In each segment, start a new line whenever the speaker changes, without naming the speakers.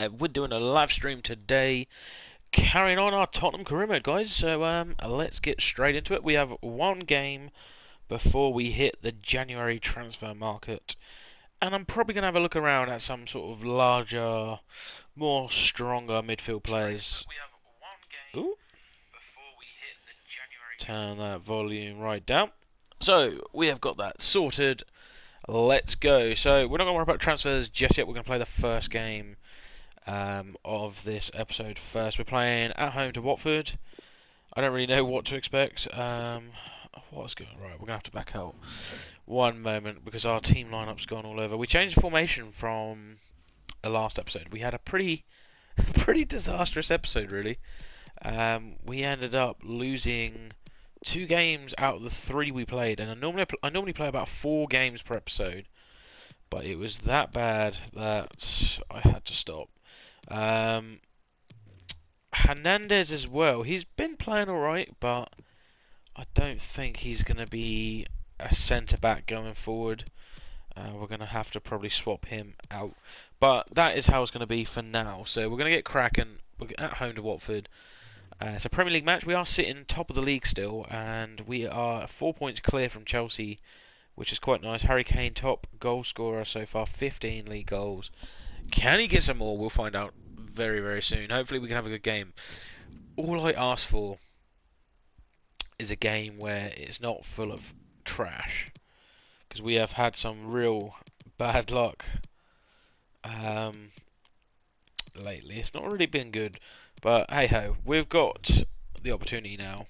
We're doing a live stream today, carrying on our Tottenham career mode, guys. So let's get straight into it. We have one game before we hit the January transfer market, and I'm probably going to have a look around at some sort of larger, more stronger midfield players. Ooh. Turn that volume right down. So we have got that sorted. Let's go. So we're not going to worry about transfers just yet. We're going to play the first game of this episode first. We're playing at home to Watford. I don't really know what to expect. What's going right? We're gonna have to back out one moment because our team lineup's gone all over. We changed the formation from the last episode. We had a pretty disastrous episode, really. We ended up losing 2 games out of the 3 we played, and I normally play about 4 games per episode, but it was that bad that I had to stop. Hernandez as well. He's been playing alright, but I don't think he's going to be a centre-back going forward. We're going to have to probably swap him out. But that is how it's going to be for now. So we're going to get cracking. We're at home to Watford. It's a Premier League match. We are sitting top of the league still, and we are 4 points clear from Chelsea, which is quite nice. Harry Kane, top goal scorer so far, 15 league goals. Can he get some more? We'll find out very, very soon. Hopefully we can have a good game. All I ask for is a game where it's not full of trash, because we have had some real bad luck lately. It's not really been good, but hey ho, we've got the opportunity now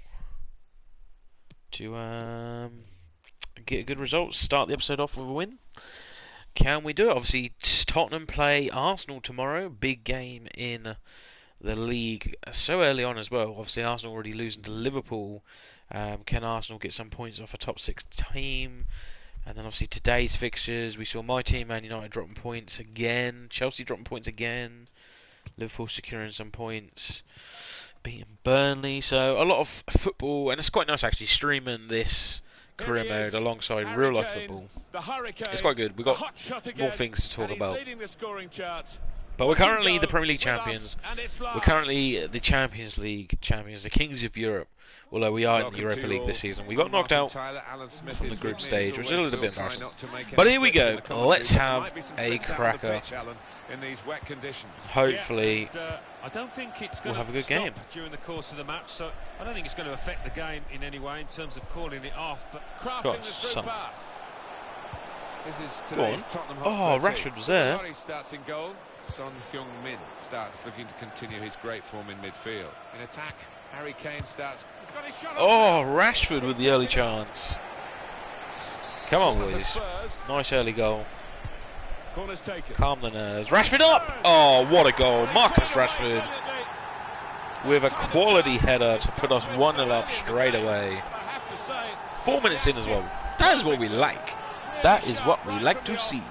to get a good result, start the episode off with a win. Can we do it? Obviously, Tottenham play Arsenal tomorrow. Big game in the league so early on as well. Obviously, Arsenal already losing to Liverpool. Can Arsenal get some points off a top 6 team? And then obviously today's fixtures, we saw my team, Man United, dropping points again. Chelsea dropping points again. Liverpool securing some points. Beating Burnley. So a lot of football, and it's quite nice actually streaming this career mode alongside real life football. It's quite good. We've got more things to talk about. But we're currently the Premier League champions. We're currently the Champions League champions, the Kings of Europe. Although we are in the Europa League this season. We got knocked out from the group stage, which is a little bit embarrassing. But here we go. Let's have a cracker. Hopefully, we'll have a good game.
During the course of the match, so I don't think it's going to affect the game in any way in terms of calling it off. But crafting the through pass.
This is today's Tottenham
Hotspur. Oh, Rashford was there.
Starts in goal. Son Heung-min starts looking to continue his great form in midfield. In attack, Harry Kane starts.
Oh, Rashford with the early chance. Come on, boys. Nice early goal. Calm the nerves. Rashford up! Oh, what a goal. Marcus Rashford with a quality header to put us 1-0 up straight away. 4 minutes in as well. That is what we like. That is what we like to see.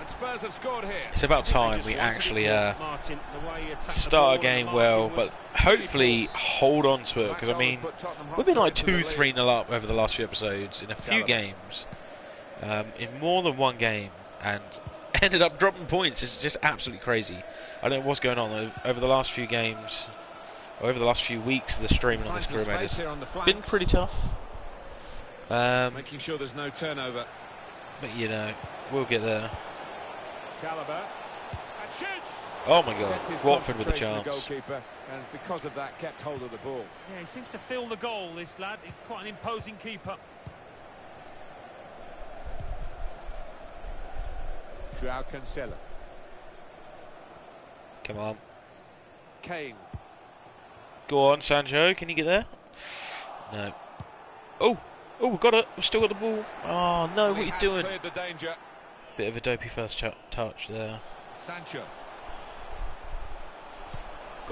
Spurs have scored here.
It's about time we actually start a game well, but hopefully hold on to it, because I mean we've been like 2-3-0 up over the last few episodes in a few games, in more than one game, and ended up dropping points. It's just absolutely crazy. I don't know what's going on over the last few games, or over the last few weeks. The streaming on this career mode has been pretty tough.
Making sure there's no turnover.
But you know, we'll get there.
Caliber and shoots.
Oh my God! Watford with a chance.
Goalkeeper, and because of that, kept hold of the ball.
Yeah, he seems to feel the goal. This lad, he's quite an imposing keeper.
Joao Cancelo.
Come on.
Kane.
Go on, Sancho. Can you get there? No. Oh, we got it. We've still got the ball. Oh no! What are you doing?
Cleared the danger.
Bit of a dopey first touch there.
Sancho.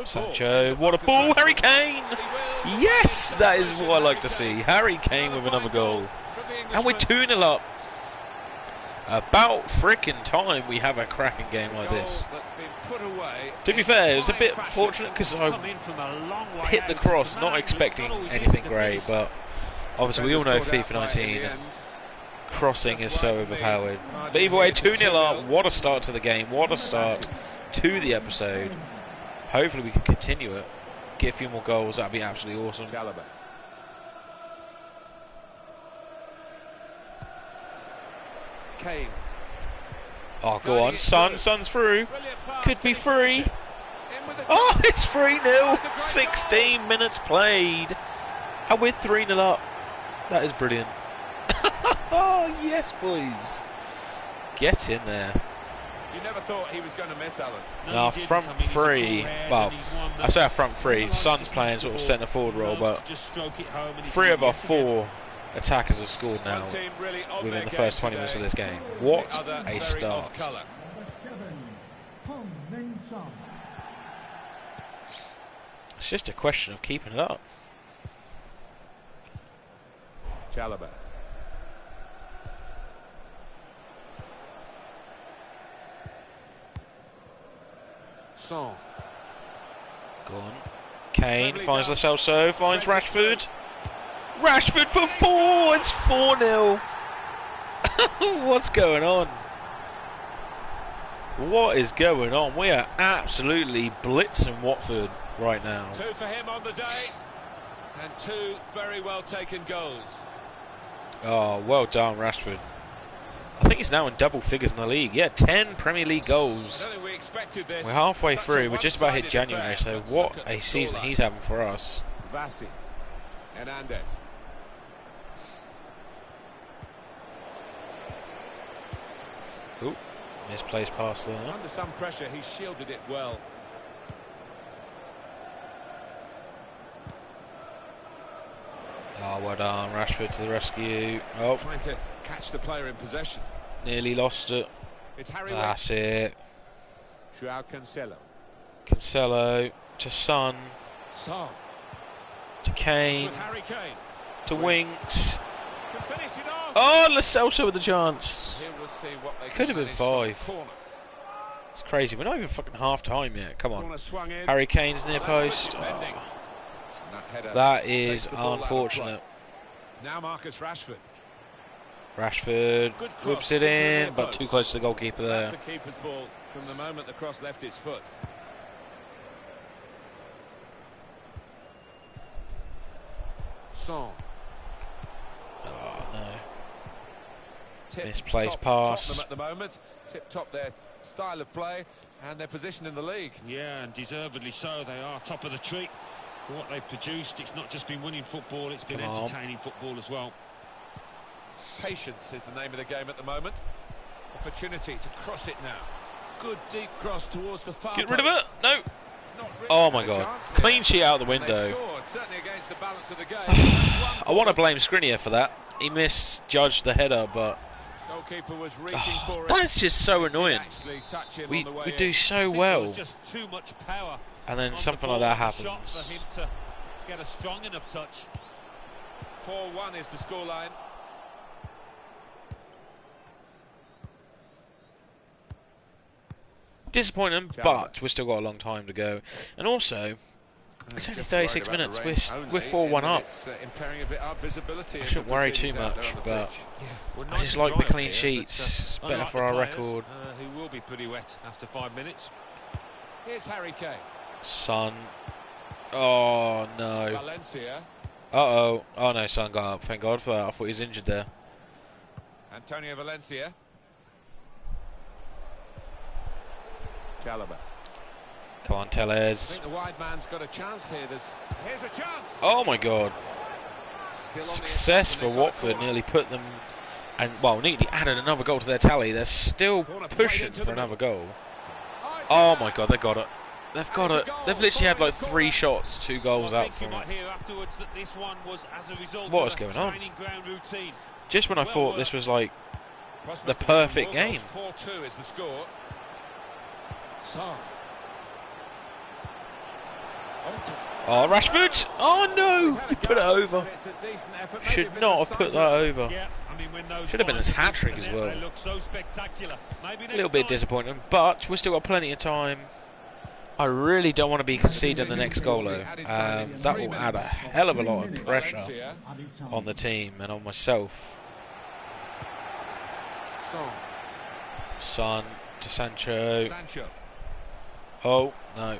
Sancho, what a ball! Harry Kane! Yes, that is what I like to see. Harry Kane with another goal. And we're 2-0 up. About frickin' time we have a cracking game like this. To be fair, it was a bit fortunate because I hit the cross not expecting anything great, but obviously we all know FIFA 19. crossing is so overpowered. But either way, 2-0 up. What a start to the game. What a start to the episode. Hopefully we can continue it. Get a few more goals. That'd be absolutely awesome.
Kane.
Oh, go on. Son's through. Could be free. Oh, it's 3-0. 16 minutes played. And we're 3-0 up. That is brilliant. Oh, yes, boys. Get in there.
You never thought he was going to miss, Alan.
Our front three, well, I say our front three, Son's playing sort of centre forward role, but 3 of our 4 attackers have scored now within the first 20 minutes of this game. What a start. It's just a question of keeping it up.
Chalobah. Son.
Go on. Kane finds Lo Celso, finds Rashford. Rashford for 4! It's 4-0. What's going on? What is going on? We are absolutely blitzing Watford right now.
2 for him on the day, and 2 very well taken goals.
Oh, well done, Rashford. I think he's now in double figures in the league. Yeah, 10 Premier League goals.
I don't think we expected this.
We're halfway through. We're just about hit January, so what a season he's having for us.
Vassi. Hernandez.
Ooh, misplaced pass there.
Under some pressure, he shielded it well.
Oh, well done, Rashford to the rescue. Oh,
Trying to catch the player in possession.
Nearly lost it.
It's Harry.
That's it.
Joao Cancelo.
Cancelo to Son.
Son.
To Kane.
With Harry Kane.
To Winks.
Can finish it off.
Oh, Lo Celso with a chance.
Here we'll see what they
Could have been 5.
Corner.
It's crazy. We're not even fucking half time yet. Come on.
Corner swung in.
Harry Kane's near post.
Defending.
Oh, that is unfortunate.
Now Marcus Rashford.
Rashford whips it in, but too close to the goalkeeper there.
That's the keeper's ball from the moment the cross left its foot. Son.
Oh no.
Misplaced
Misplaced
pass.
pass.
Tottenham at the moment. Tip top their style of play and their position in the league.
Yeah, and deservedly so. They are top of the tree for what they've produced. It's not just been winning football, it's been entertaining football as well.
Patience is the name of the game at the moment. Opportunity to cross it now. Good deep cross towards the far
Get rid of it. No.
Really
Oh my god. Clean sheet out the window.
Scored, certainly against the balance of the game.
I want to blame Skriniar for that. He misjudged the header, but
Goalkeeper was reaching for it.
that's just so annoying. We do so well,
Just too much power,
and then something like that happens.
Shot for him to get a strong enough touch.
4-1 is the scoreline.
Disappointing, but we've still got a long time to go. And also, it's only 36 minutes. We're 4-1 up. I shouldn't worry too much, but I just like the clean sheets. It's better for our record.
Who will be pretty wet after 5 minutes.
Here's Harry Kane.
Son. Oh no.
Valencia.
Uh-oh. Oh no, Son got up. Thank God for that. I thought he was injured there.
Antonio Valencia. Chalobah.
Come on,
I
Tellez.
think the wide man's got a chance here. Here's a chance.
Oh my God.
Still on the
Success
attack,
for
and they've got a
Watford,
corner.
nearly put them, and well, nearly added another goal to their tally. They're still pushing for another goal. Oh my God, they got it. They've got it. They've literally had like 3 shots, 2 goals out from it. What is going on? Just when I thought this was like the perfect game.
4-2 is the score. Son.
Oh, Rashford! Oh no! He put it over. Should not have put that over. Should have been his hat-trick as well. A little bit disappointing, but we've still got plenty of time. I really don't want to be conceding the next goal though. That will add a hell of a lot of pressure on the team and on myself.
Song.
Son to Sancho.
Sancho.
Oh, no.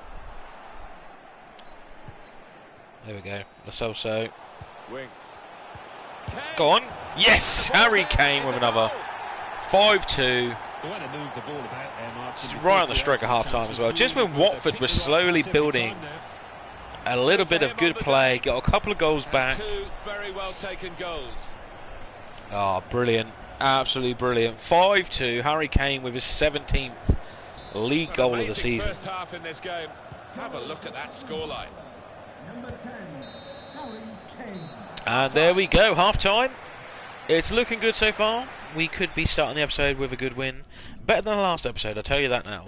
There we go. Lo Celso.
Winks.
Go on. Yes! Harry Kane with another. 5-2. Right on the stroke at half-time as well. Just when Watford were slowly building a little bit of good play, got a couple of goals back.
Two very well taken goals.
Oh, brilliant. Absolutely brilliant. 5-2. Harry Kane with his 17th league goal of the season.
First half in this game. Have a look at that scoreline.
Number 10, Harry Kane.
And there we go, half-time. It's looking good so far. We could be starting the episode with a good win. Better than the last episode, I'll tell you that now.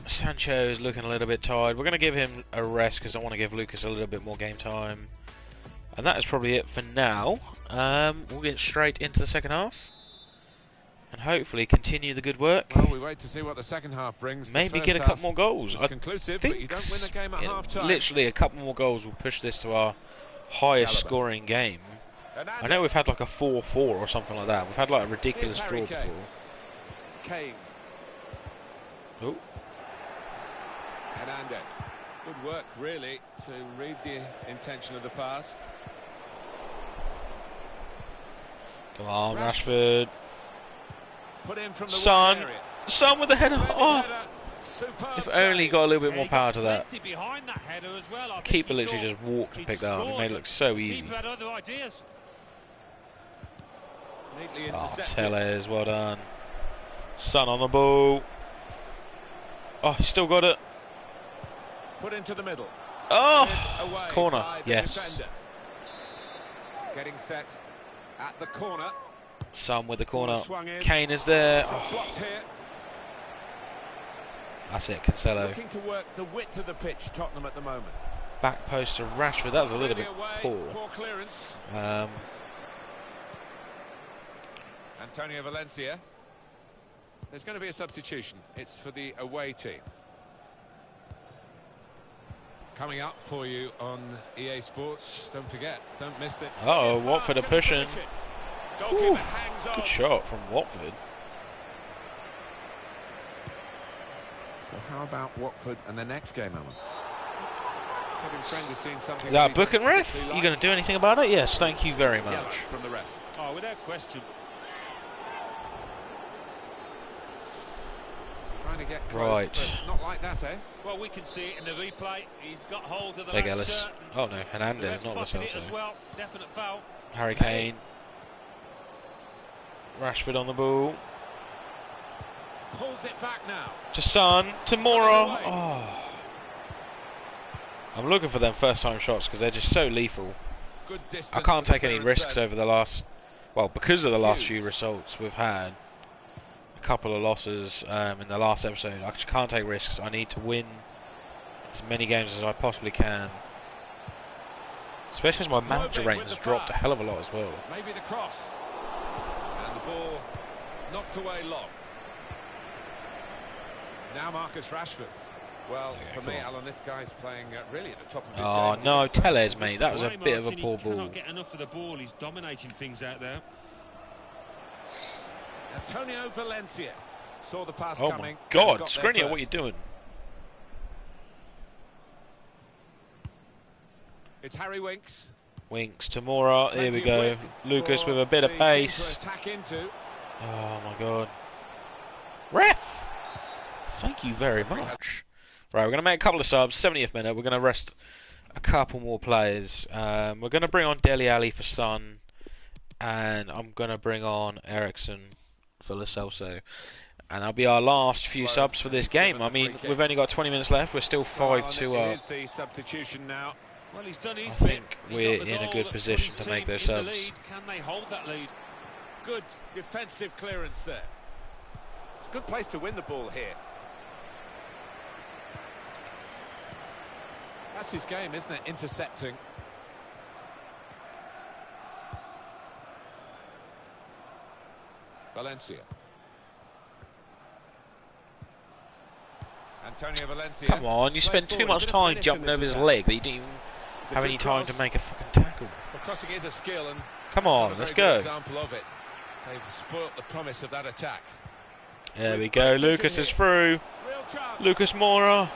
Sancho is looking a little bit tired. We're going to give him a rest because I want to give Lucas a little bit more game time. And that is probably it for now. We'll get straight into the second half. And hopefully continue the good work.
Well, we wait to see what the second half brings.
Maybe get a couple more goals.
It's conclusive, but you don't win the game at half-time.
Literally a couple more goals will push this to our highest scoring game. I know we've had like a 4-4 or something like that. We've had like a ridiculous draw before.
Kane.
Oh.
Hernandez. Good work, really, to read the intention of the pass.
Come on, Rashford.
Put in from the
Son with the header. Oh, if only got a little bit more
He
power
got
to that.
plenty behind that header as well. I think
Keeper
he
literally
thought
just walked and
he'd
picked that up. It
scored,
made it look so
but
easy.
keeper had other ideas.
Neatly
Oh,
intercepted.
Tellez, well done. Son on the ball. Oh, he's still got it.
Put into the middle.
Oh,
Away
corner,
by the
yes.
defender. Getting set at the corner.
Son with the corner.
Swung in.
Kane is there.
Shot
Oh,
blocked here.
that's it, Cancelo.
Looking to work the width of the pitch, Tottenham at the moment.
Back post to Rashford. That was a little bit
Away,
poor.
poor clearance. Antonio Valencia. There's going to be a substitution. It's for the away team. Coming up for you on EA Sports. Don't forget, don't miss it.
Uh-oh, Watford are pushing.
Goalkeeper
Ooh,
hangs on.
good shot from Watford.
So how about Watford and the next game, Alan? Kevin Friend has seen something.
Is that a booking ref? Are you going to do anything about it? Yes, thank you very much.
Yellow from the ref.
Oh, without question.
Trying to get close,
Right.
but not like that, eh?
Well, we can see it in the replay. He's got hold of the
Big
left
Ellis.
shirt.
Oh no,
The
Hernandez,
ref
not Lo
spotted it as
Celso.
well. Definite foul.
Harry Kane. Rashford on the ball.
Pulls it back now.
To Son. To Mora. Oh. I'm looking for them first time shots because they're just so lethal.
Good distance.
I can't
for the
take any
clearance
risks
then.
over the last, well, because of the last few
Hughes.
results we've had, a couple of losses in the last episode. I just can't take risks. I need to win as many games as I possibly can. Especially as my manager rating has dropped a hell of a lot as well.
Maybe the cross. And the ball knocked away long. Now Marcus Rashford. Well,
Yeah,
for
come
me,
on.
Alan, this guy's playing really at the top of his
Oh
game.
no,
Didn't he?
Tellez, mate, that was a
Away
bit of a
marks,
poor
and he
ball.
cannot get enough of the ball. He's dominating things out there.
Antonio Valencia saw the pass
Oh
coming.
my God,
and got there
Skriniar, what are you
first.
doing?
It's Harry Winks.
Winks to Mora, here we
Plenty of
go.
width
Lucas
for
with a bit of
the team to
pace.
attack into.
Oh my God. Ref! Thank you very much. Right, we're going to make a couple of subs, 70th minute. We're going to rest a couple more players. We're going to bring on Dele Alli for Son. And I'm going to bring on Ericsson for Lo Celso. And that'll be our last few subs for this game. I mean, we've only got 20 minutes left. We're still 5-2 up.
Here's the substitution now.
Well, he's done his
I think
bit. He
we're
got the
in a
goal
good
that
position
put his
to make
team
those
in the
subs.
lead. Can they hold that lead?
Good defensive clearance there. It's a good place to win the ball here. That's his game, isn't it? Intercepting. Valencia. Antonio Valencia.
Come on, you spend too much time jumping over his leg that you didn't even have any time to make a fucking tackle.
Well, crossing is a skill, and
Come
that's not
on,
a
let's
very good
go.
example of it. They've spoilt the promise of that attack.
There we go. Lucas is through. Lucas Moura.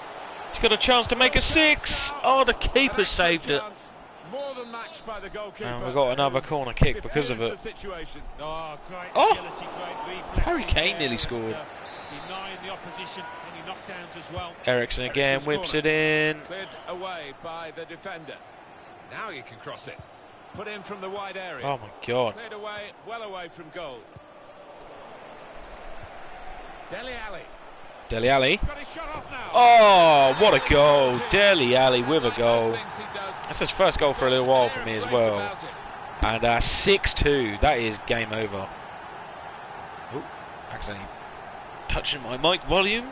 He's got a chance to make a 6. Oh, the keeper saved it.
More than matched by the goalkeeper.
And we've got another corner kick because of it.
Oh, great
Oh!
agility, great reflexes
Harry Kane
there,
nearly
and,
scored.
Denying the opposition any knockdowns as well.
Ericsson again whips it in.
Cleared away by the defender. Now you can cross it. Put in from the wide area.
Oh my God.
Cleared away, well away from goal. Dele Alli.
Dele Alli.
Got his shot off now.
Oh, what a goal. Dele Alli with a goal. That's his first goal for a little while for me as well. And 6-2. That is game over. Oh, accidentally touching my mic volume.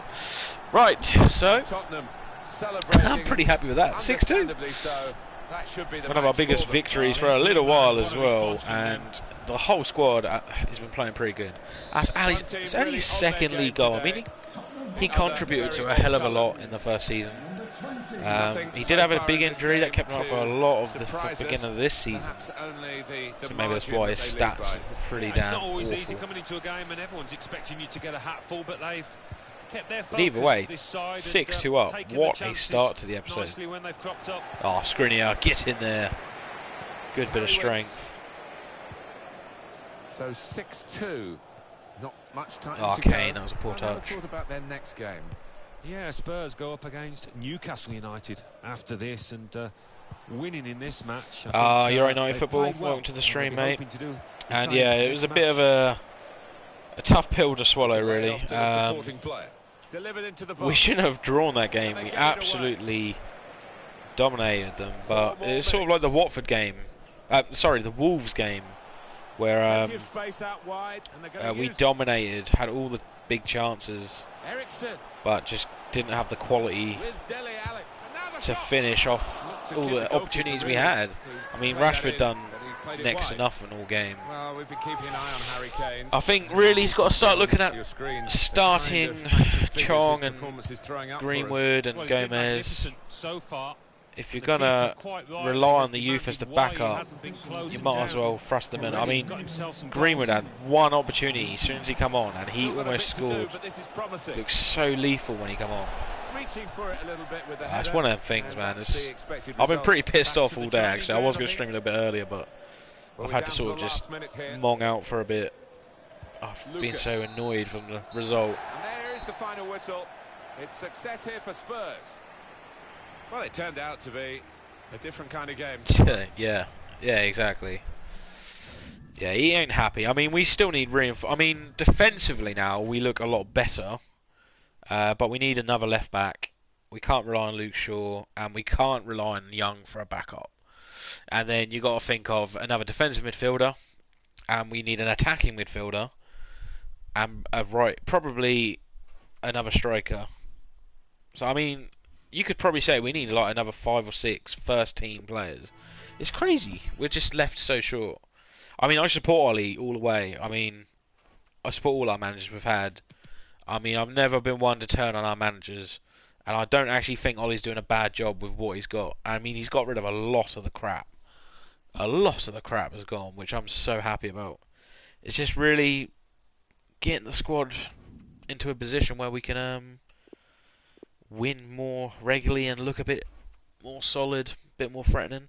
Right, so
Tottenham celebrating.
I'm pretty happy with that. 6-2.
So that should be the
One of our
match
biggest
for them.
victories for a little while as well, and the whole squad has been playing pretty good. That's Ali's, it's only his second league goal. I mean, he contributed to a hell of a lot in the first season. He did have a big injury that kept him out for a lot of the beginning of this season, so maybe that's why his stats are pretty
It's
damn
not always easy
awful.
coming into a game and everyone's expecting you to get a hatful, but they've kept their focus.
But either way,
this side
6-2 up.
taken
What
the
a
chances
start to the episode.
nicely when they've cropped up.
Oh, Skriniar, get in there. Good bit of strength.
So 6-2. Not much time
Oh,
to
Kane,
go.
that was a poor
I'll have a
touch.
thought about their next game.
Yeah, Spurs go up against Newcastle United after this, and winning in this match.
You're right, Night
they've
Football.
played well.
Welcome to the
And
stream,
they'll be
mate.
hoping to do the
And
same
yeah,
in
it was a
this
bit of
match.
a tough pill to swallow, really.
Off to the supporting player. Delivered into the
We
box.
shouldn't have drawn that game. We absolutely dominated them, but it's sort of like the Watford game. Sorry, the Wolves game, where
Plenty of space out wide, and they're gonna
we
use it.
dominated, had all the big chances,
Ericsson
but just didn't have the quality
with Dele Alli. Another
to
shot.
finish off
To
all
keep
the
goalkeeper
opportunities we
really.
had. I mean,
Played that
Rashford
in,
done
but he played it
next to
wide.
nothing all game.
Well, we've been keeping an eye on Harry Kane.
I think really he's got to start looking at
Your screen,
starting
the kind of figures his
Chong and
performance is throwing up for us.
Greenwood and
Well, he's been
Gomez.
magnificent so far.
If you're
The
gonna
keeper quite rightly
rely
has
on the youth as the
demanded why he
backup,
hasn't been closing
you might as
down.
well thrust them in. I
Already he's
mean,
got himself some
Greenwood
goals.
had one opportunity as soon as he come on, and he
Still got a
almost
bit to do,
scored.
but this is promising.
Looks so lethal when he come on.
Reaching for it a little bit with the
It's
header,
one of them things,
and
man.
that's
It's,
the expected
I've been
result.
pretty pissed
Back
off
to
all
the
day,
training
actually. I
ground,
was
I
going to
think.
stream a little bit earlier, but
Well,
I've
we're
had to
down
sort of
the last
just
minute here.
mong out for a bit. I've been
Lucas.
so annoyed from the result.
And there is the final whistle. It's success here for Spurs. Well, it turned out to be a different kind of game.
Yeah, exactly. Yeah, he ain't happy. I mean, we still need I mean, defensively now, we look a lot better. But we need another left back. We can't rely on Luke Shaw, and we can't rely on Young for a backup. And then you got to think of another defensive midfielder, and we need an attacking midfielder, and probably another striker. So I mean, you could probably say we need like another 5 or 6 first team players. It's crazy. We're just left so short. I mean, I support Ollie all the way. I mean, I support all our managers we've had. I mean, I've never been one to turn on our managers, and I don't actually think Ollie's doing a bad job with what he's got. I mean, he's got rid of a lot of the crap. A lot of the crap has gone, which I'm so happy about. It's just really getting the squad into a position where we can win more regularly and look a bit more solid, a bit more threatening.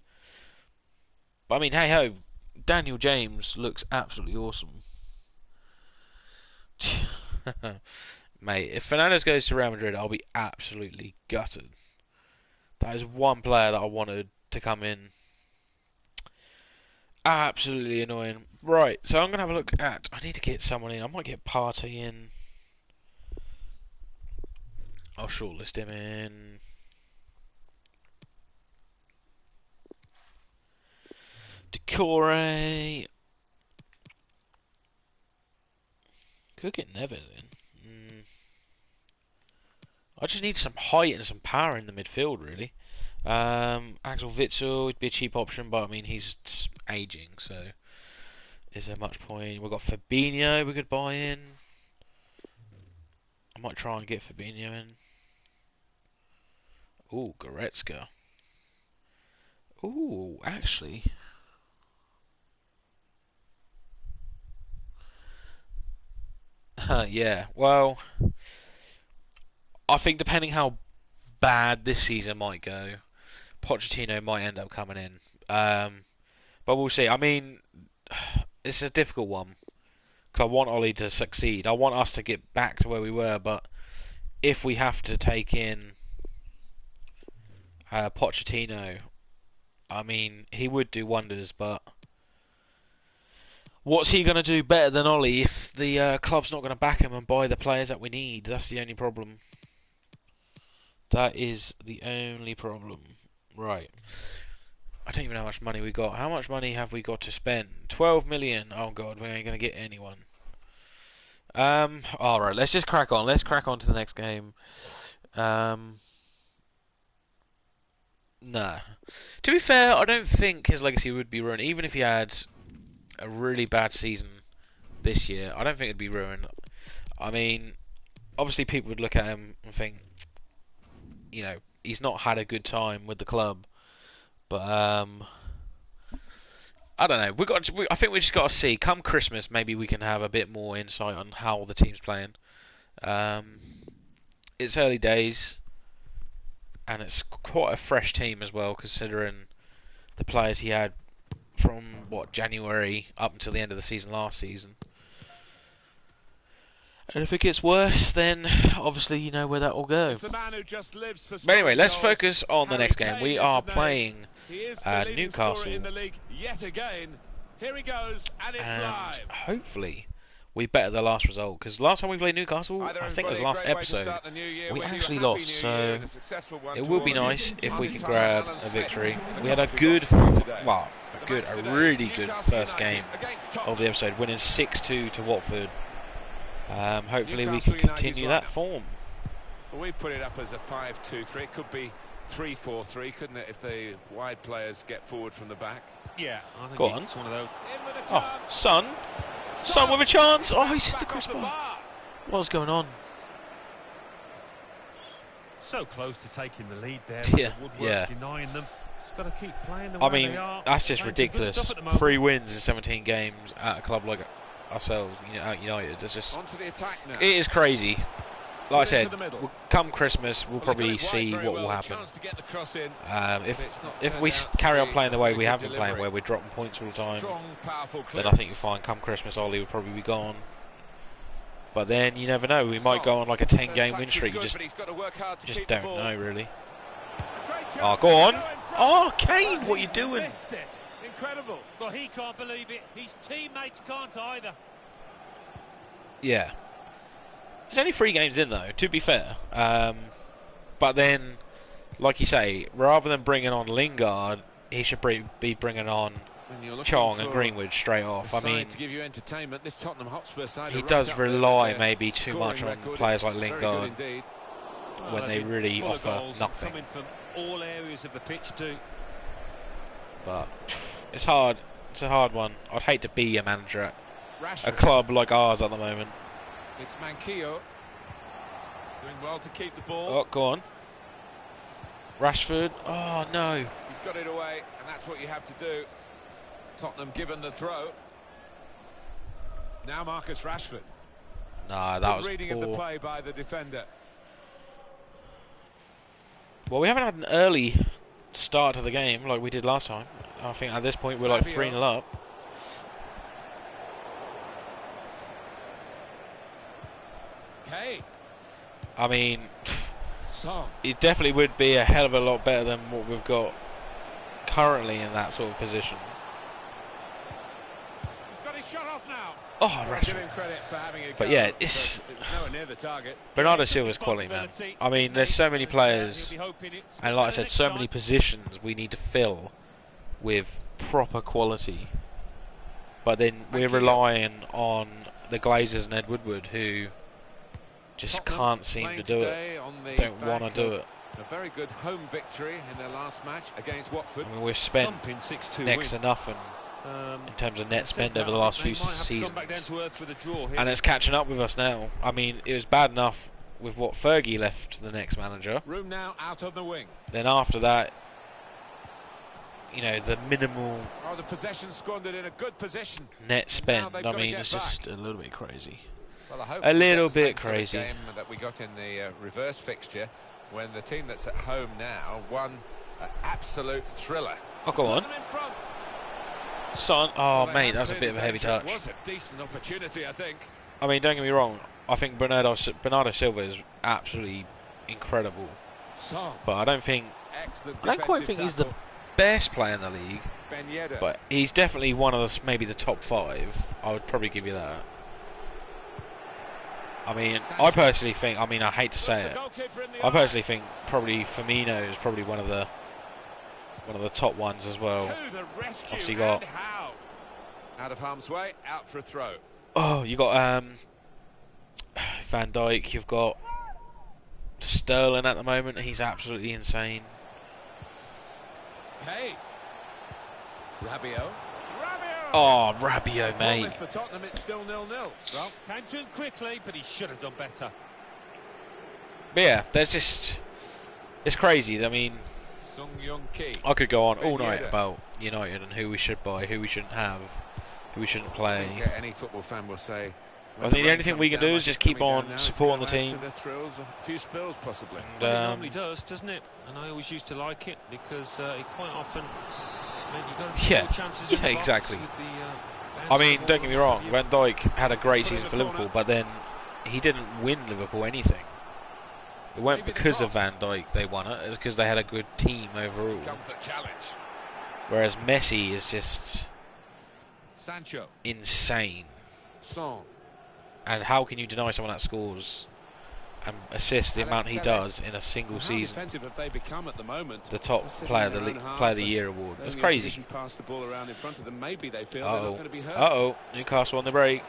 But I mean, hey ho, Daniel James looks absolutely awesome. Mate, if Fernandes goes to Real Madrid, I'll be absolutely gutted. That is one player that I wanted to come in. Absolutely annoying. Right, so I'm going to have a look at... I need to get someone in. I might get Partey in. I'll shortlist him in. Decore. Could get Neves in. I just need some height and some power in the midfield, really. Axel Witsel would be a cheap option, but I mean he's aging, so is there much point? We've got Fabinho we could buy in. I might try and get Fabinho in. Ooh, Goretzka. Ooh, actually. Yeah, well, I think depending how bad this season might go, Pochettino might end up coming in. But we'll see. I mean, it's a difficult one because I want Ollie to succeed. I want us to get back to where we were, but if we have to take in Pochettino, I mean, he would do wonders, but what's he going to do better than Ollie if the club's not going to back him and buy the players that we need? That's the only problem. That is the only problem. Right. I don't even know how much money we got. How much money have we got to spend? 12 million. Oh god, we ain't going to get anyone. Alright, let's just crack on. Let's crack on to the next game. Nah. To be fair, I don't think his legacy would be ruined. Even if he had a really bad season this year, I don't think it'd be ruined. I mean, obviously people would look at him and think, you know, he's not had a good time with the club. But I don't know. I think we just got to see. Come Christmas, maybe we can have a bit more insight on how the team's playing. It's early days, and it's quite a fresh team as well, considering the players he had from January up until the end of the season last season. And if it gets worse, then obviously you know where that will go. But anyway, let's focus on the next game. We are playing Newcastle, and hopefully we better the last result. Because last time we played Newcastle, I think it was last episode, we actually lost. So it would be nice if we can grab a victory. We had a good, a really good first game of the episode, winning 6-2 to Watford. Hopefully we can continue that form.
Well, we put it up as a 5-2-3. It could be 3-4-3, couldn't it, if the wide players get forward from the back?
Yeah, I think
go on.
It's one of those.
Oh, Son with a chance. Oh, he's hit the crossbar. What's going on?
So close to taking the lead there.
Yeah.
Denying them. Just got to keep playing the
I
way
mean,
they are.
that's just
Playing some good
ridiculous.
stuff at the moment.
3 wins in 17 games at a club like ourselves, at United. It's just,
Onto the attack now.
it is crazy. Like I said,
Into the middle.
come Christmas, we'll probably see what will happen. If we carry on playing the way we have been playing, where we're dropping points all the time, then I think you'll find come Christmas, Ollie will probably be gone. But then you never know. We might go on like a 10-game win streak. You just don't know, really. Oh, go on. Oh, Kane, what are you doing?
Incredible. Well, he can't believe it. His teammates can't either.
Yeah. There's only 3 games in, though, to be fair. But then, like you say, rather than bringing on Lingard, he should be bringing on Chong and Greenwood straight off. I mean,
to give you entertainment, this Tottenham Hotspur side
he does rely maybe too much on players like Lingard when they really offer nothing.
Coming from all areas of the pitch too.
But it's hard. It's a hard one. I'd hate to be a manager at a club like ours at the moment.
It's Manquillo doing well to keep the ball.
Oh, go on. Rashford. Oh, no.
He's got it away, and that's what you have to do. Tottenham given the throw. Now Marcus Rashford.
Nah, that was
reading
poor.
of the play by the defender.
Well, we haven't had an early start to the game like we did last time. I think at this point we're like 3-0 up.
Okay.
I mean, it definitely would be a hell of a lot better than what we've got currently in that sort of position.
He's got his shot off now.
Oh, Rashford. But yeah, it's Bernardo Silva's quality, man. I mean, there's so many players, and like I said, so many positions we need to fill with proper quality. But then we're relying on the Glazers and Ed Woodward, who just can't seem to do it. Don't want to do it.
A very good home victory in their last match against Watford.
I mean, we've spent next to nothing in terms of net spend over the last few seasons, and it's catching up with us now. I mean, it was bad enough with what Fergie left the next manager.
Room now out on the wing.
Then after that, you know, the minimal
the possession squandered in a good position.
net spend. I mean, it's just a little bit crazy.
Well, I hope
a
we
little
get the
bit
same sort of
crazy.
game that we got in the reverse fixture, when the team that's at home now won an absolute thriller.
Oh, go on.
Them in front.
Son,
Well,
oh
they
mate,
had
that was a
cleared
bit of a
the
heavy
danger.
touch.
It was a decent opportunity, I think.
I mean, don't get me wrong. I think Bernardo Silva is absolutely incredible,
So,
but I don't quite think he's the best player in the league. But he's definitely one of the, maybe the top 5. I would probably give you that. I mean, I personally think. I mean, I hate to say it. I personally think probably Firmino is probably one of the top ones as well. Obviously got.
Out of harm's way, out for a throw.
Oh, you got Van Dijk. You've got Sterling at the moment. He's absolutely insane.
Hey, Rabiot.
Oh, Rabiot, mate.
For Tottenham, it's still 0-0.
Well, came to him quickly, but he should have done better.
But yeah, there's just. It's crazy. I mean, I could go on all night about United and who we should buy, who we shouldn't have, who we shouldn't play.
Any football fan will say.
I think the only thing we can do is just keep on supporting the team.
A few spills, possibly.
And,
Well, it normally does, doesn't it? And I always used to like it because it quite often made you go
yeah,
chances in the box
exactly.
with the,
I mean, don't get me wrong.
Yeah.
Van Dijk had a great season for Liverpool, but then he didn't win Liverpool anything. It weren't because of Van Dijk they won it. It was because they had a good team overall.
Comes the challenge.
Whereas Messi is just
Sancho.
insane.
Son.
And how can you deny someone that scores and assists the amount he does in a single season?
Defensive have they become at the moment?
The top player of the league, player of the year award. It's crazy.
Pass the ball around in front of them. Maybe they feel
Uh
they're not
oh.
going to be hurt.
Newcastle on the break.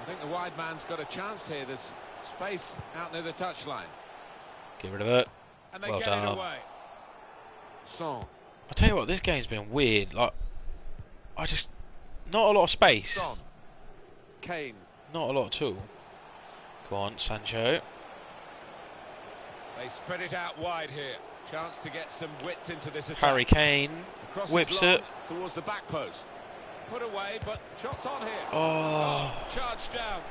I think the wide man's got a chance here. There's space out near the touchline.
Get rid of it.
And they
Well
get
done.
it away. Son.
I tell you what, this game's been weird. Like, not a lot of space.
Son. Kane.
Not a lot at all. Go on, Sancho.
They spread it out wide here. Chance to get some width into this attack.
Harry Kane
Crosses
whips
long
it.
towards the back post. Put away, but shots on here.
Oh,
Charged down.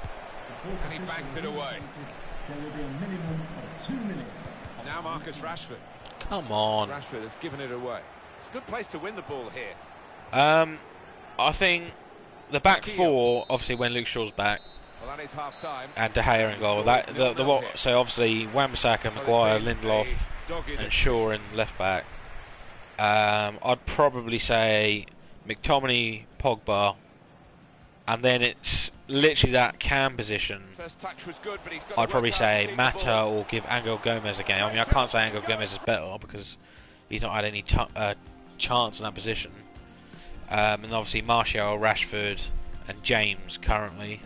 And he banked it away.
There will be a minimum of 2 minutes.
Now Marcus Rashford.
come on.
Rashford has given it away. It's a good place to win the ball here.
I think the back 4, obviously when Luke Shaw's back,
Well, that is half time.
and De Gea in goal. So obviously Wan-Bissaka, Maguire, Lindelof, and Shaw in left back. I'd probably say McTominay, Pogba, and then it's literally that cam position.
First touch was good, but he's got
I'd probably say Mata or give Angel Gomez a game. I mean, I can't say Angel Gomez is better because he's not had any chance in that position. And obviously Martial, Rashford, and James currently.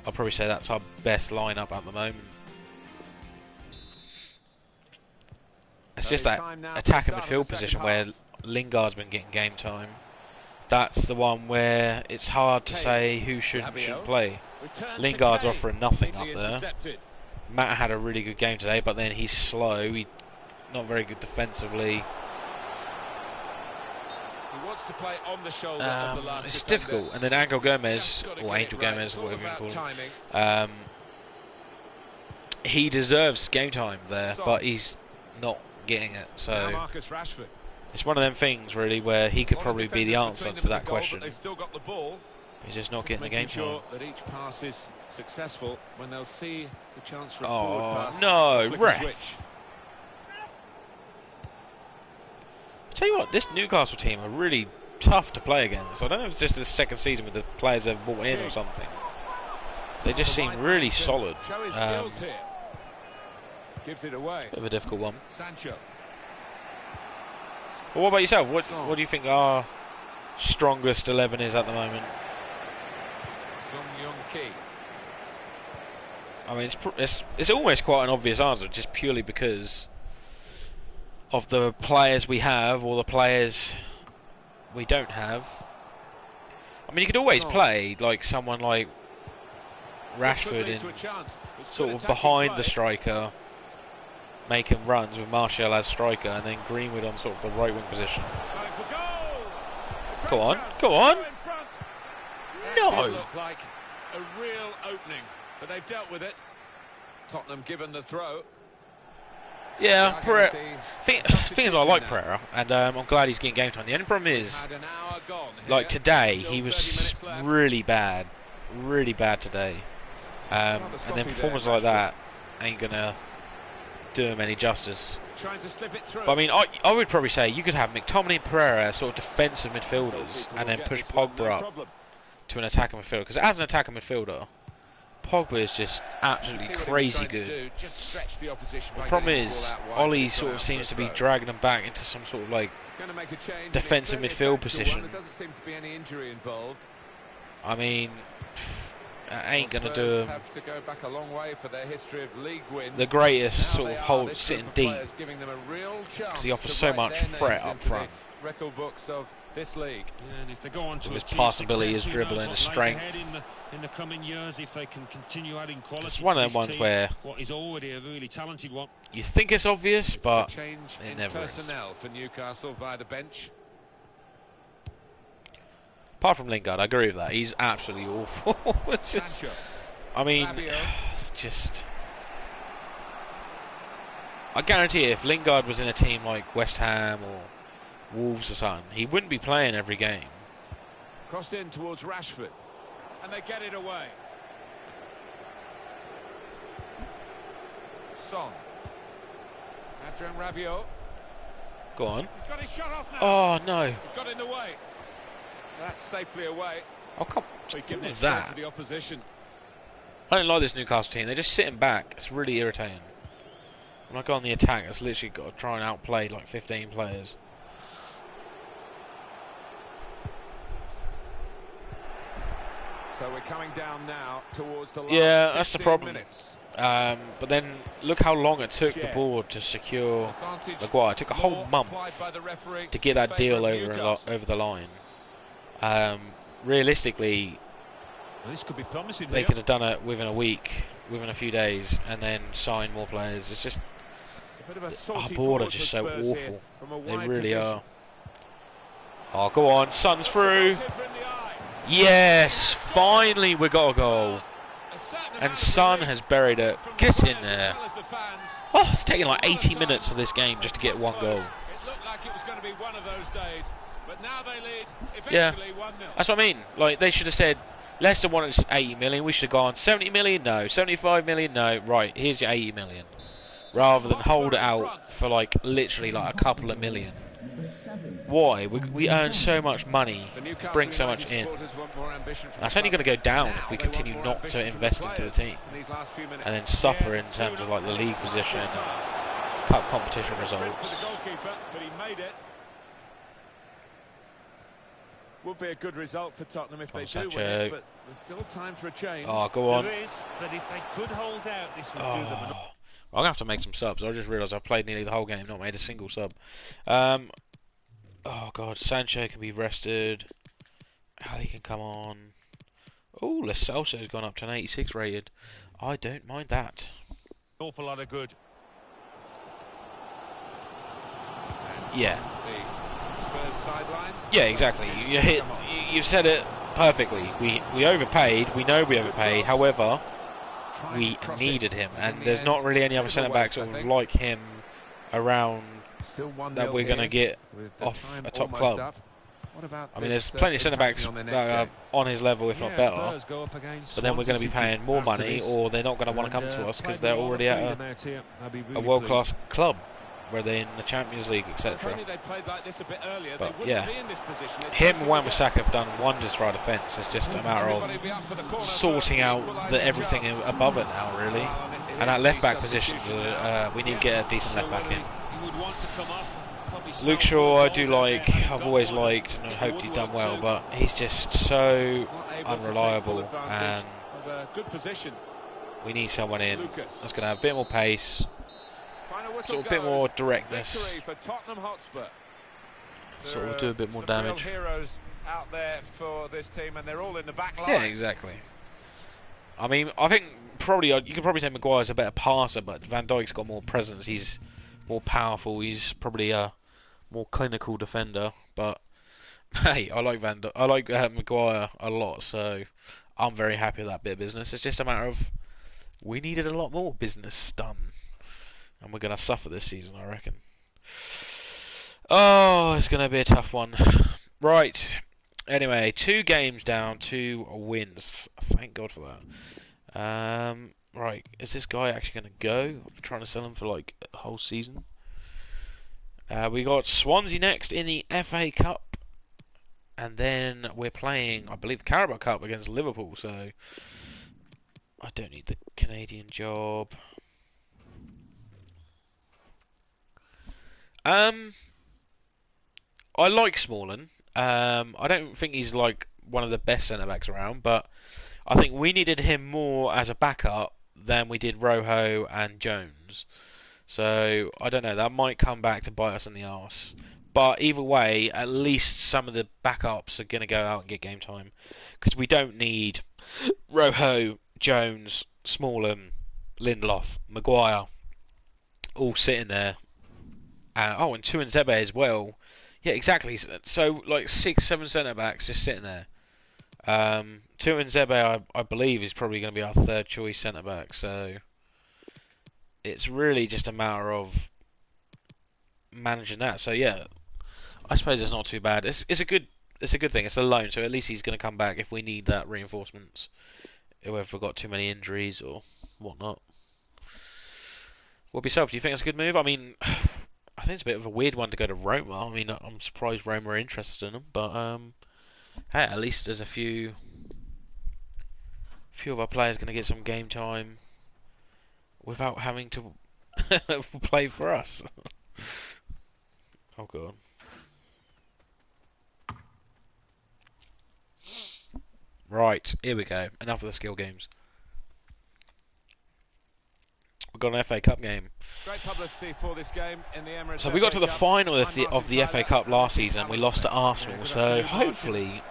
I'll probably say that's our best lineup at the moment. It's just that attack and midfield position where Lingard's been getting game time. That's the one where it's hard to say who should and shouldn't play. Lingard's offering nothing up there. Matt had a really good game today, but then he's slow. He's not very good defensively.
He wants to play on the shoulder of the last
it's
defender.
difficult. And then Angel Gomez, or Angel Gomez, or whatever you call him, he deserves game time there, but he's not getting it. So
Marcus Rashford.
it's one of them things, really, where he could probably be the answer to that question.
They still got the ball.
He's just not getting the game time.
That each pass is successful when they'll see the chance for a
Oh,
forward pass.
no,
Flick a
ref.
switch.
Tell you what, this Newcastle team are really tough to play against. I don't know if it's just the second season with the players they've brought in or something. They just seem really solid.
Show his skills here. Gives it away.
Bit of a difficult one.
Sancho.
Well, what about yourself? What do you think our strongest 11 is at the moment?
Key.
I mean, it's almost quite an obvious answer, just purely because of the players we have or the players we don't have. I mean, you could always play like someone like Rashford in sort of behind the striker, making runs with Martial as striker, and then Greenwood on sort of the right wing position. Go on, go on. No.
Looked like a real opening. but they've dealt with it. Tottenham given the throw.
Yeah, Pereira. Thing is, I like Pereira, and I'm glad he's getting game time. The only problem is, like today, he was really bad today. And then performance like that ain't gonna do him any justice. But I mean, I would probably say you could have McTominay and Pereira as sort of defensive midfielders, and then push Pogba up to an attacking midfielder. Because as an attacking midfielder, Pogba is just absolutely crazy good. The problem is, Ollie sort of seems to be dragging him back into some sort of like defensive midfield position. I mean, it ain't going to do him the greatest sort of hold sitting deep, because he offers so much threat up front.
This league. Yeah, and if they go on to
his passability, his dribbling, his strength.
In the coming years, if they can continue adding quality,
it's one of them ones where
what is already a really talented one.
You think it's obvious, but it never is.
For Newcastle via the bench.
Apart from Lingard, I agree with that. He's absolutely awful. It's just, I mean, it's just. I guarantee if Lingard was in a team like West Ham or Wolves or something, he wouldn't be playing every game.
Crossed in towards Rashford, and they get it away. Son. Adrian Rabiot.
Go on.
He's got his shot off now.
Oh no.
He's got in the way. That's safely away.
Oh come on. What was that?
To the opposition.
I don't like this Newcastle team. They're just sitting back. It's really irritating. When I go on the attack, it's literally got to try and outplay like 15 players.
So we're coming down now towards the last
that's the problem. But then look how long it took the board to secure Maguire. It took a whole month to get that deal over the line. Realistically,
this could be promising.
They could have done it within a week, within a few days, and then sign more players. It's just our board are just so awful. They really are. Oh, go on, Son's through. Yes, finally we got a goal. And Son has buried it. Get in there. Oh, it's taken like 80 minutes of this game just to get one goal. Yeah, that's what I mean. Like, they should have said, Leicester wanted 80 million, we should have gone 70 million, no. 75 million, no. Right, here's your 80 million. Rather than hold it out for like literally like a couple of million. Why? We earn so much money, bring so much in. That's only going to go down if we continue not to invest into the team, and then suffer in terms of like the league position and cup competition results.
Would be a good result for Tottenham if they do win it, but there's still time for a change.
Oh, go on.
There is, but if they could hold out, this would do them.
I'm going to have to make some subs. I just realised I've played nearly the whole game, not made a single sub. Oh, God. Sancho can be rested. Ali can come on. Oh, Lo Celso's gone up to an 86 rated. I don't mind that.
Awful lot of good.
Yeah.
Spurs sidelines.
Yeah, exactly. You've said it perfectly. We overpaid. We know we overpaid. However, we needed him, and there's not really any other centre backs like him around that we're going to get off a top club. I mean, there's plenty of centre backs that are on his level, if not better. But then we're going to be paying more money, or they're not going to want to come to us because they're already at a world-class club, where they're in the Champions League, etc. But yeah, him and Wan-Bissaka have done wonders for our defence. It's just a matter of sorting out everything above it now, really. And at left-back position, we need to get a decent left-back in. Luke Shaw, I do like. I've always liked and hoped he'd done well, but he's just so unreliable, and we need someone in that's going to have a bit more pace, sort of a bit more directness, sort of do a bit more damage. Yeah, exactly. I mean, I think probably you could probably say Maguire's a better passer, but Van Dijk's got more presence. He's more powerful. He's probably a more clinical defender. But hey, I like Maguire a lot, so I'm very happy with that bit of business. It's just a matter of We needed a lot more business done. And we're going to suffer this season, I reckon. Oh, it's going to be a tough one. Right. Anyway, 2 games down, 2 wins. Thank God for that. Right. Is this guy actually going to go? I'm trying to sell him for like a whole season. We got Swansea next in the FA Cup. And then we're playing, I believe, the Carabao Cup against Liverpool. So I don't need the Canadian job. I like Smalling. I don't think he's like one of the best centre backs around, but I think we needed him more as a backup than we did Rojo and Jones. So I don't know. That might come back to bite us in the arse. But either way, at least some of the backups are going to go out and get game time, because we don't need Rojo, Jones, Smalling, Lindelof, Maguire all sitting there. And Tuanzebe as well. Yeah, exactly. So like 6, 7 centre backs just sitting there. Tuanzebe, I believe, is probably going to be our 3rd choice centre back. So it's really just a matter of managing that. So yeah, I suppose it's not too bad. It's a good thing. It's a loan, so at least he's going to come back if we need that reinforcements. If we've got too many injuries or whatnot. What about yourself? Do you think it's a good move? I mean, I think it's a bit of a weird one to go to Roma. I mean, I'm surprised Roma are interested in him, but hey, at least there's a few of our players going to get some game time without having to play for us. Oh god. Right, here we go. Enough of the skill games. We've got an FA Cup game.
Great publicity for this game in the Emirates.
So we got to the final of the FA Cup last season. We lost to Arsenal, so hopefully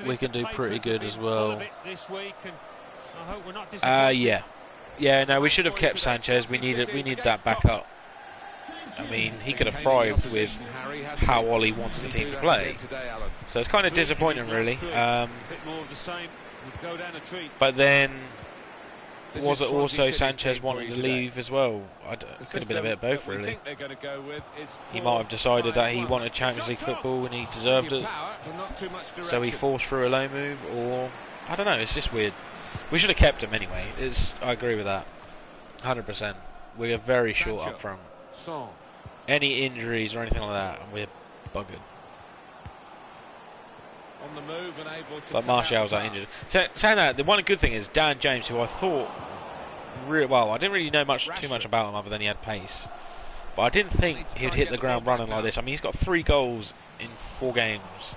we can do pretty good as well. Yeah, no, we should have kept Sanchez. We needed that backup. I mean, he could have thrived with how Ollie wants the team to play. So it's kind of disappointing, really. But then, was it also Sanchez wanting to leave as well? It could have been a bit of both, really. He might have decided that he wanted Champions League football and he deserved it, so he forced through a loan move, or I don't know. It's just weird. We should have kept him anyway. I agree with that, 100%. We are very short up front. Any injuries or anything like that, and we're buggered.
On the move and able to
but Martial's out injured. Saying that, the one good thing is Dan James, who I thought well, I didn't really know too much about him other than he had pace. But I didn't think he'd hit the ground running like this. I mean, he's got 3 goals in 4 games,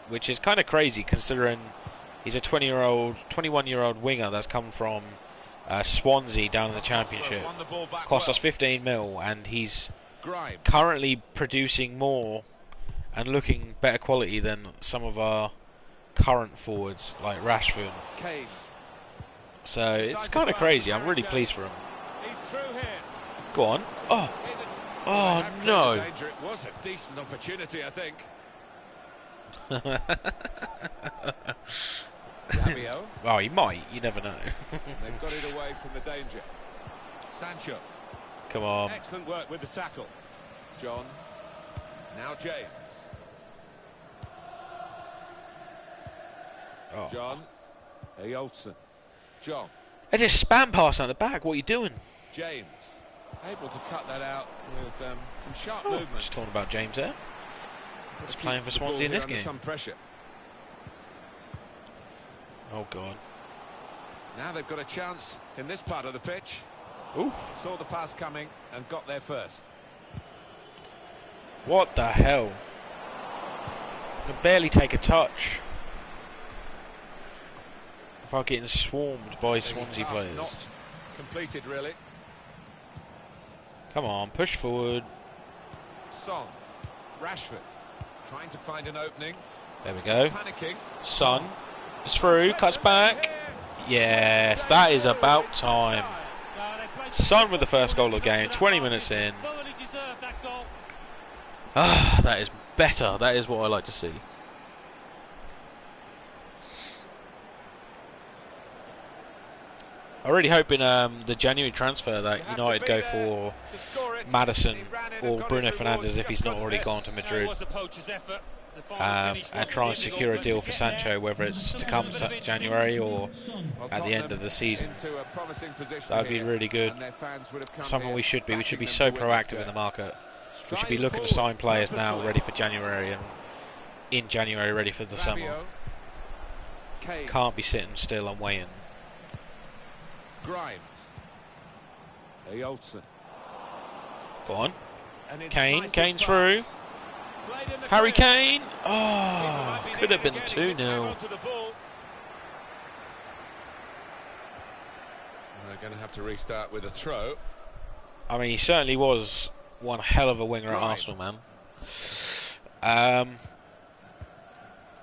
which is kind of crazy considering he's a 21-year-old winger that's come from Swansea down in the Championship. Cost us 15 mil, and he's currently producing more and looking better quality than some of our current forwards like Rashford. So it's kind of crazy. I'm really pleased for him. Go on. Oh no.
It was a decent opportunity, I think.
Well, he might. You never know.
They've got it away from the danger. Sancho.
Come on.
Excellent work with the tackle. John. Now James.
Oh.
John. Olsen. John.
They just spam pass out the back. What are you doing?
James. Able to cut that out with some sharp movement.
Just talking about James there. He's playing for Swansea in this game.
Some pressure.
Oh god.
Now they've got a chance in this part of the pitch.
Ooh.
Saw the pass coming and got there first.
What the hell? Can barely take a touch. Without getting swarmed by Swansea players.
Not completed, really.
Come on, push forward.
Son. Rashford. Trying to find an opening.
There we go.
Panicking.
Son. It's through, cuts back. Yes, that is about time. Son with the first goal of the game, 20 minutes in. Ah, that is better. That is what I like to see. I'm really hoping the January transfer that United go for Maddison or Bruno Fernandes if he's not already gone to Madrid, and try and secure a deal for Sancho, whether it's to come January or at the end of the season. That would be really good. Something we should be. We should be so proactive in the market. We should be looking to sign players now ready for January, and in January ready for the summer. Can't be sitting still and waiting.
Grimes. Olsen.
Go on. Kane. Kane's through. Harry Kane. Oh, could have been 2-0.
We're going to have to restart with a throw.
I mean, he certainly was one hell of a winger at Arsenal, man. I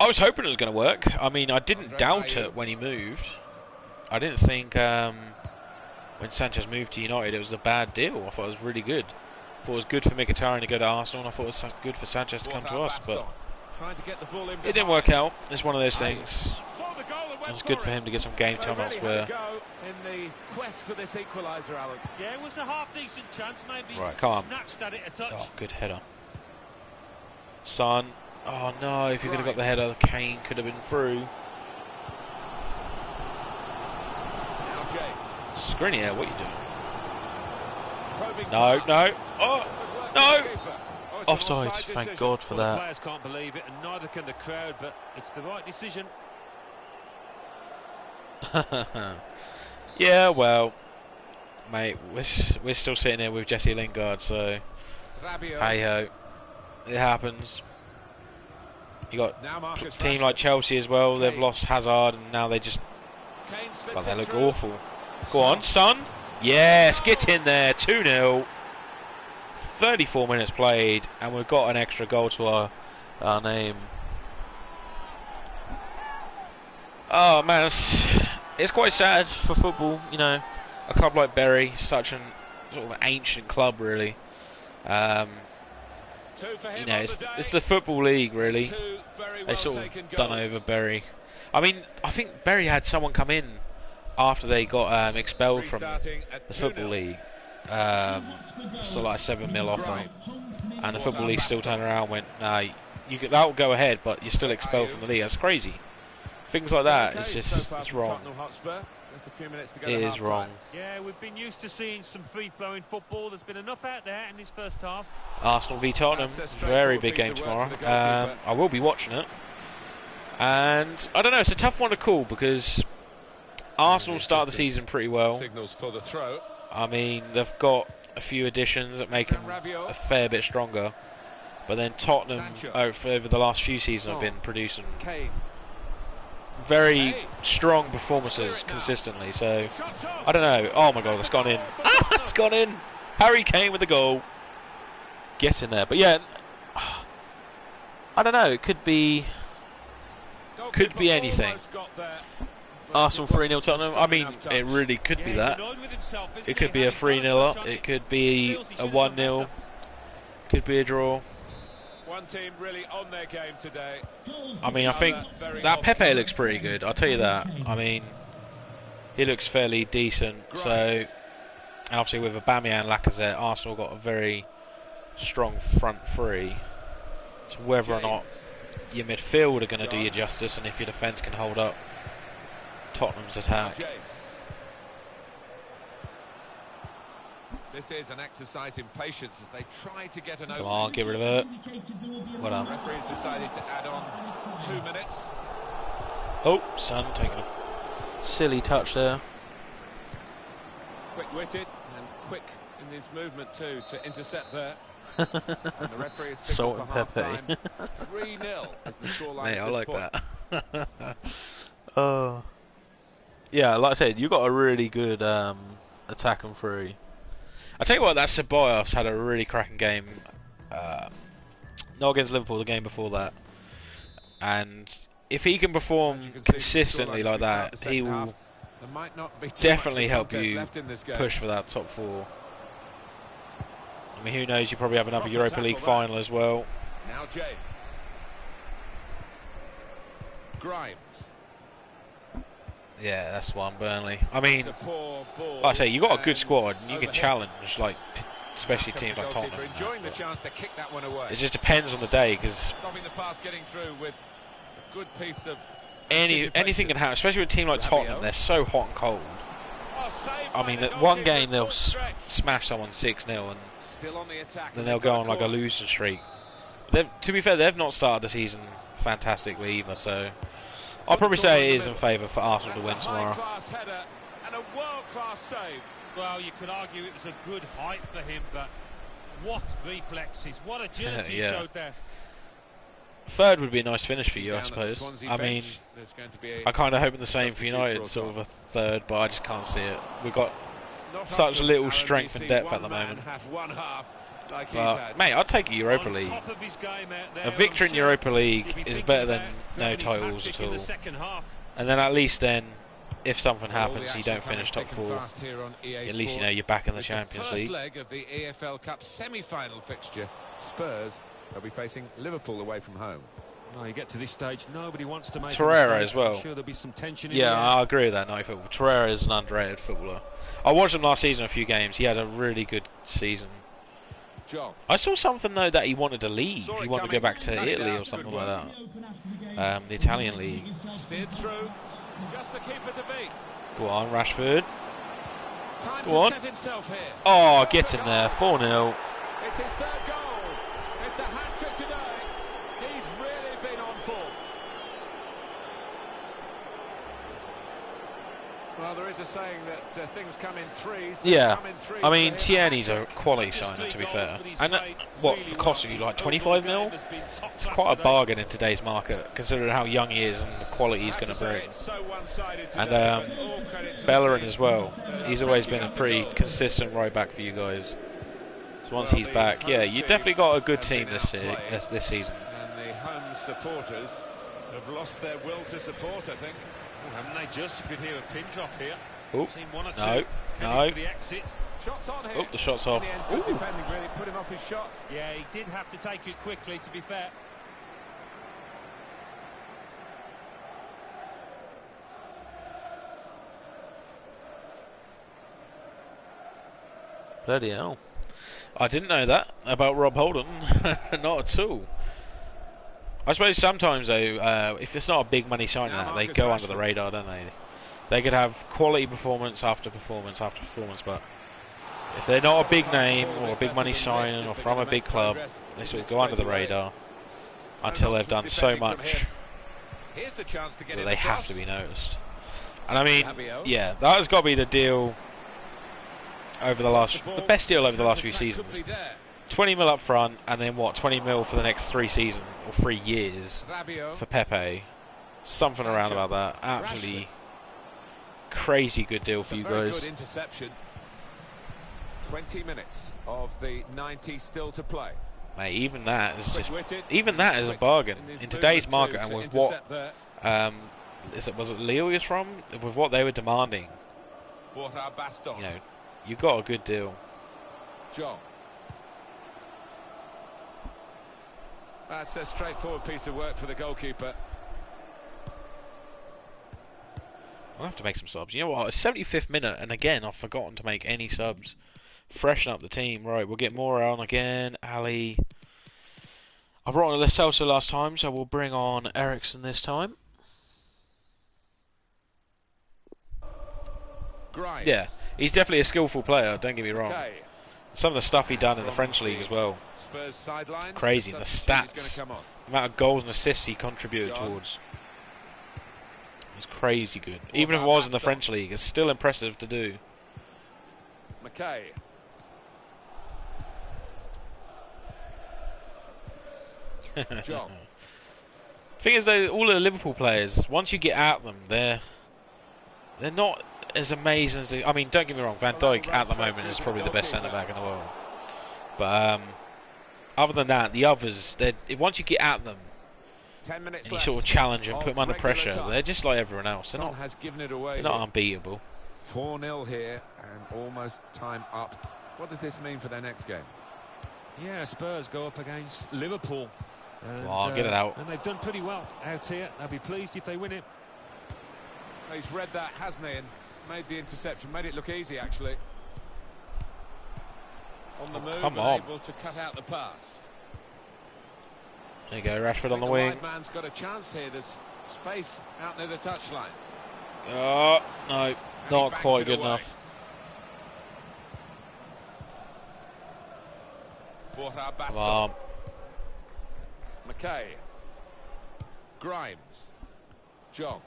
was hoping it was going to work. I mean, I didn't doubt it when he moved. I didn't think when Sanchez moved to United it was a bad deal. I thought it was really good. I thought it was good for Mkhitaryan to go to Arsenal, and I thought it was good for Sanchez to come to us, but it didn't work out. It's one of those things. It was good for him to get some game time elsewhere.
In the quest for this equaliser, Alan.
Yeah, it was a half-decent chance, maybe.
Right, come on.
Snatched at it a touch.
Oh, good header. Son. Oh no, if you could have got the header, Kane could have been through. Skriniar, what are you doing? No. Oh, no! Offside, thank God for that.
The players can't believe it, and neither can the crowd, but it's the right decision.
Yeah, well, mate, we're still sitting here with Jesse Lingard, so hey-ho, it happens. You got a team like Chelsea as well. They've lost Hazard, and now they just, well, they look awful. Go on, son. Yes, get in there. 2-0. 34 minutes played, and we've got an extra goal to our name. Oh man, it's quite sad for football. You know, a club like Bury, such an sort of ancient club, really. You know, it's the football league, really. They sort of done over Bury. I mean, I think Bury had someone come in after they got expelled from the football league, so like a 7-0 offer, and the football league still turned around and went, nah, that will go ahead, but you're still expelled from the league. That's crazy. Things like that, it's wrong. It is wrong.
Yeah, we've been used to seeing some free-flowing football. There's been enough out there in this first half.
Arsenal v Tottenham, very big game tomorrow. I will be watching it, and I don't know. It's a tough one to call because Arsenal start the season pretty well.
Signals for the throw.
I mean, they've got a few additions that make them a fair bit stronger, but then Tottenham over the last few seasons have been producing very strong performances consistently, so I don't know. Oh my God, it's gone in. It's gone in. Harry Kane with the goal. Get in there. But yeah, I don't know. It could be anything. Arsenal 3-0 Tottenham. I mean, it really could be that. It could be a 3-0 up. It could be a 1-0. Could be a draw.
One team really on their game today.
I mean, I think that Pepe looks pretty good. I'll tell you that. I mean, he looks fairly decent. So, and obviously with Aubameyang and Lacazette, Arsenal got a very strong front three. It's whether or not your midfield are going to do you justice, and if your defence can hold up Tottenham's attack.
This is an exercise in patience as they try to get an opening.
Come on, get rid of it. Well done.
Referee's decided to add on 2 minutes.
Oh, Son taking a silly touch there.
Quick-witted and quick in his movement too to intercept there. And the referee is
Salt and
for half
Pepe.
time. 3-0 is the scoreline.
Mate,
at
I
this
like
point.
that. Yeah, like I said, you got a really good attack and three. I tell you what, that Ceballos had a really cracking game. Not against Liverpool, the game before that. And if he can perform consistently like that, he will definitely help you push for that top four. I mean, who knows? You probably have another Europa League final as well.
Now James. Grimes.
Yeah, that's one, Burnley. I mean,
It's a poor ball,
like I say, you got a good
and
sgood squad, and you can
overhead.
challenge, like, especially
Comes
teams
the
like
goalkeeper,
Tottenham.
enjoying the chance to kick that one away.
It just depends on the day, because
Stopping the pass getting through with a good piece of
anything can happen, especially with a team like Tottenham. They're so hot and cold. I mean, that one game they'll smash someone 6-0, and
Still on the attack,
then they'll go on like a losing streak. To be fair, they've not started the season fantastically either, so I'll probably say it is in favour for Arsenal to win tomorrow.
Header and a world-class save.
Well, you could argue it was a good height for him, but what reflexes, what agility he showed there.
Third would be a nice finish for you, I suppose. I mean, I'm kind of hoping the same for United, sort of a third, but I just can't see it. We've got such little strength and depth at the moment. But, mate, I'll take a Europa League. A victory in Europa League is better than no titles at all. And then at least then, if something happens, you don't finish top 4, at least you know you're back in the Champions League.
First leg of the EFL Cup semi-final fixture. Spurs will be facing Liverpool away from home.
No, you get to this stage, nobody wants to make
Torreira as well.
I'm sure there'll be some tension in
Yeah,
the air.
I agree with that. Night football. Torreira is an underrated footballer. I watched him last season a few games. He had a really good season.
John.
I saw something though that he wanted to leave. He wanted to go back to Italy or something like that. The Italian league.
Steered through. Just the keeper to beat.
Go on, Rashford.
Time
Go
to
on.
set himself here.
Oh, get in there. 4-0.
It's his third goal. It's a hat-trick today. He's really been on form. Well, there is a saying that things come in threes.
Yeah,
Come in threes
I mean,
for him.
Tierney's a quality signing, to be fair. And what cost you, like 25 mil? It's quite a bargain in today's market, considering how young he is and the quality he's going to bring. And Bellerin as well. He's always been a pretty consistent right back for you guys. So once he's back, yeah, you definitely got a good team this season.
And the home supporters have lost their will to support, I think.
Oh, haven't they just? You could hear a pin drop here.
Oh,
Seen one or two
no.
heading for the exits.
Shots on here.
Oh, the shot's off.
Good defending really put him off his shot.
Yeah, he did have to take it quickly, to be fair.
Bloody hell. I didn't know that about Rob Holden. Not at all. I suppose sometimes, though, if it's not a big money signing, they go under the radar, don't they? They could have quality performance after performance after performance, but if they're not a big name or a big money signing or from a big club, they sort of go under the radar until they've done so much that they have to be noticed. And I mean, yeah, that has got to be the deal over the best deal over the last few seasons. 20 mil up front, and then what? 20 mil for the next 3 seasons or 3 years for Pepe. Something around about that. Absolutely crazy good deal for you guys.
Good interception. 20 minutes of the 90 still to play.
Mate, even that is a bargain in today's market, and with what was it Lille is from? With what they were demanding, you know, you got a good deal.
John. That's a straightforward piece of work for the goalkeeper.
I'll have to make some subs. You know what? It's 75th minute, and again, I've forgotten to make any subs. Freshen up the team. Right, we'll get Moura on again. Ali. I brought on Lo Celso last time, so we'll bring on Ericsson this time.
Grimes.
Yeah, he's definitely a skillful player, don't get me wrong.
Okay.
Some of the stuff he done in the French league as well.
Spurs sidelines.
Crazy. The stats, the amount of goals and assists he contributed towards. It's crazy good. Even if it was in the French league, it's still impressive to do.
McKay. John.
Thing is, though, all of the Liverpool players, once you get at them, they're not as amazing as they, I mean, don't get me wrong, Van Dijk at the moment is probably the best centre back in the world. But other than that, the others, once you get at them,
10 minutes
and you sort of challenge and put them under pressure, they're just like everyone else. They're not unbeatable.
4-0 here and almost time up. What does this mean for their next game?
Yeah, Spurs go up against Liverpool. And,
get it out.
And they've done pretty well out here. I'll be pleased if they win it.
He's read that, hasn't he, and made the interception, made it look easy, actually. On the move,
come
and
on.
able to cut out the pass.
There you go, Rashford on the
The
wing.
wide man's got a chance here. There's space out near the touchline.
No,
And he
not
bangs
quite
it
good
away.
enough.
Borja
Come
Basco.
on.
McKay. Grimes. John.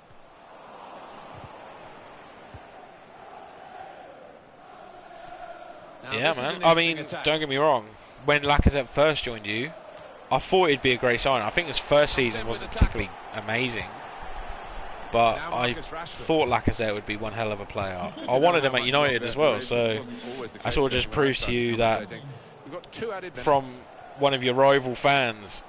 Now,
Yeah,
this is
man.
an
I
interesting
mean,
attack.
don't get me wrong. When Lacazette first joined you, I thought it'd be a great sign. I think his first season wasn't particularly amazing, but
Now
I
Marcus Rashford.
thought Lacazette would be one hell of a player. I wanted him at United as well, so I sort of just proved to you that
We've got 2 added minutes.
from one of your rival fans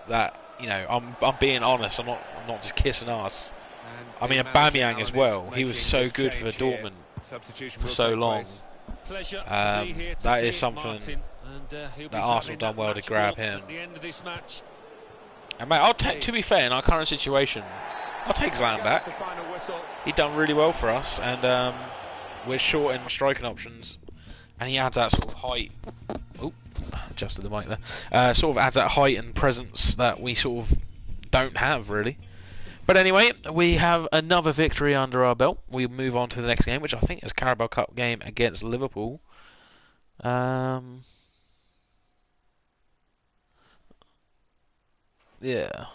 that, you know, I'm being honest. I'm not just kissing ass.
And
I mean,
the manager,
Aubameyang
Alan,
as
is
well. He
making
was so
this
good for
change here.
Dortmund
Substitution
for
will
so
take
long.
place.
Pleasure to be here to
That
see
is
it,
something
Martin. And, he'll be
that Arsenal
grabbing
done
that
well to
match
grab
ball
him.
at the end of this match.
And mate, I'll take. To be fair, in our current situation, I'll take Zlatan
Goes
back.
the final whistle.
He done really well for us, and we're short in striking options, and he adds that sort of height. Oh, adjusted the mic there. Sort of adds that height and presence that we sort of don't have really. But anyway, we have another victory under our belt. We move on to the next game, which I think is Carabao Cup game against Liverpool. Yeah.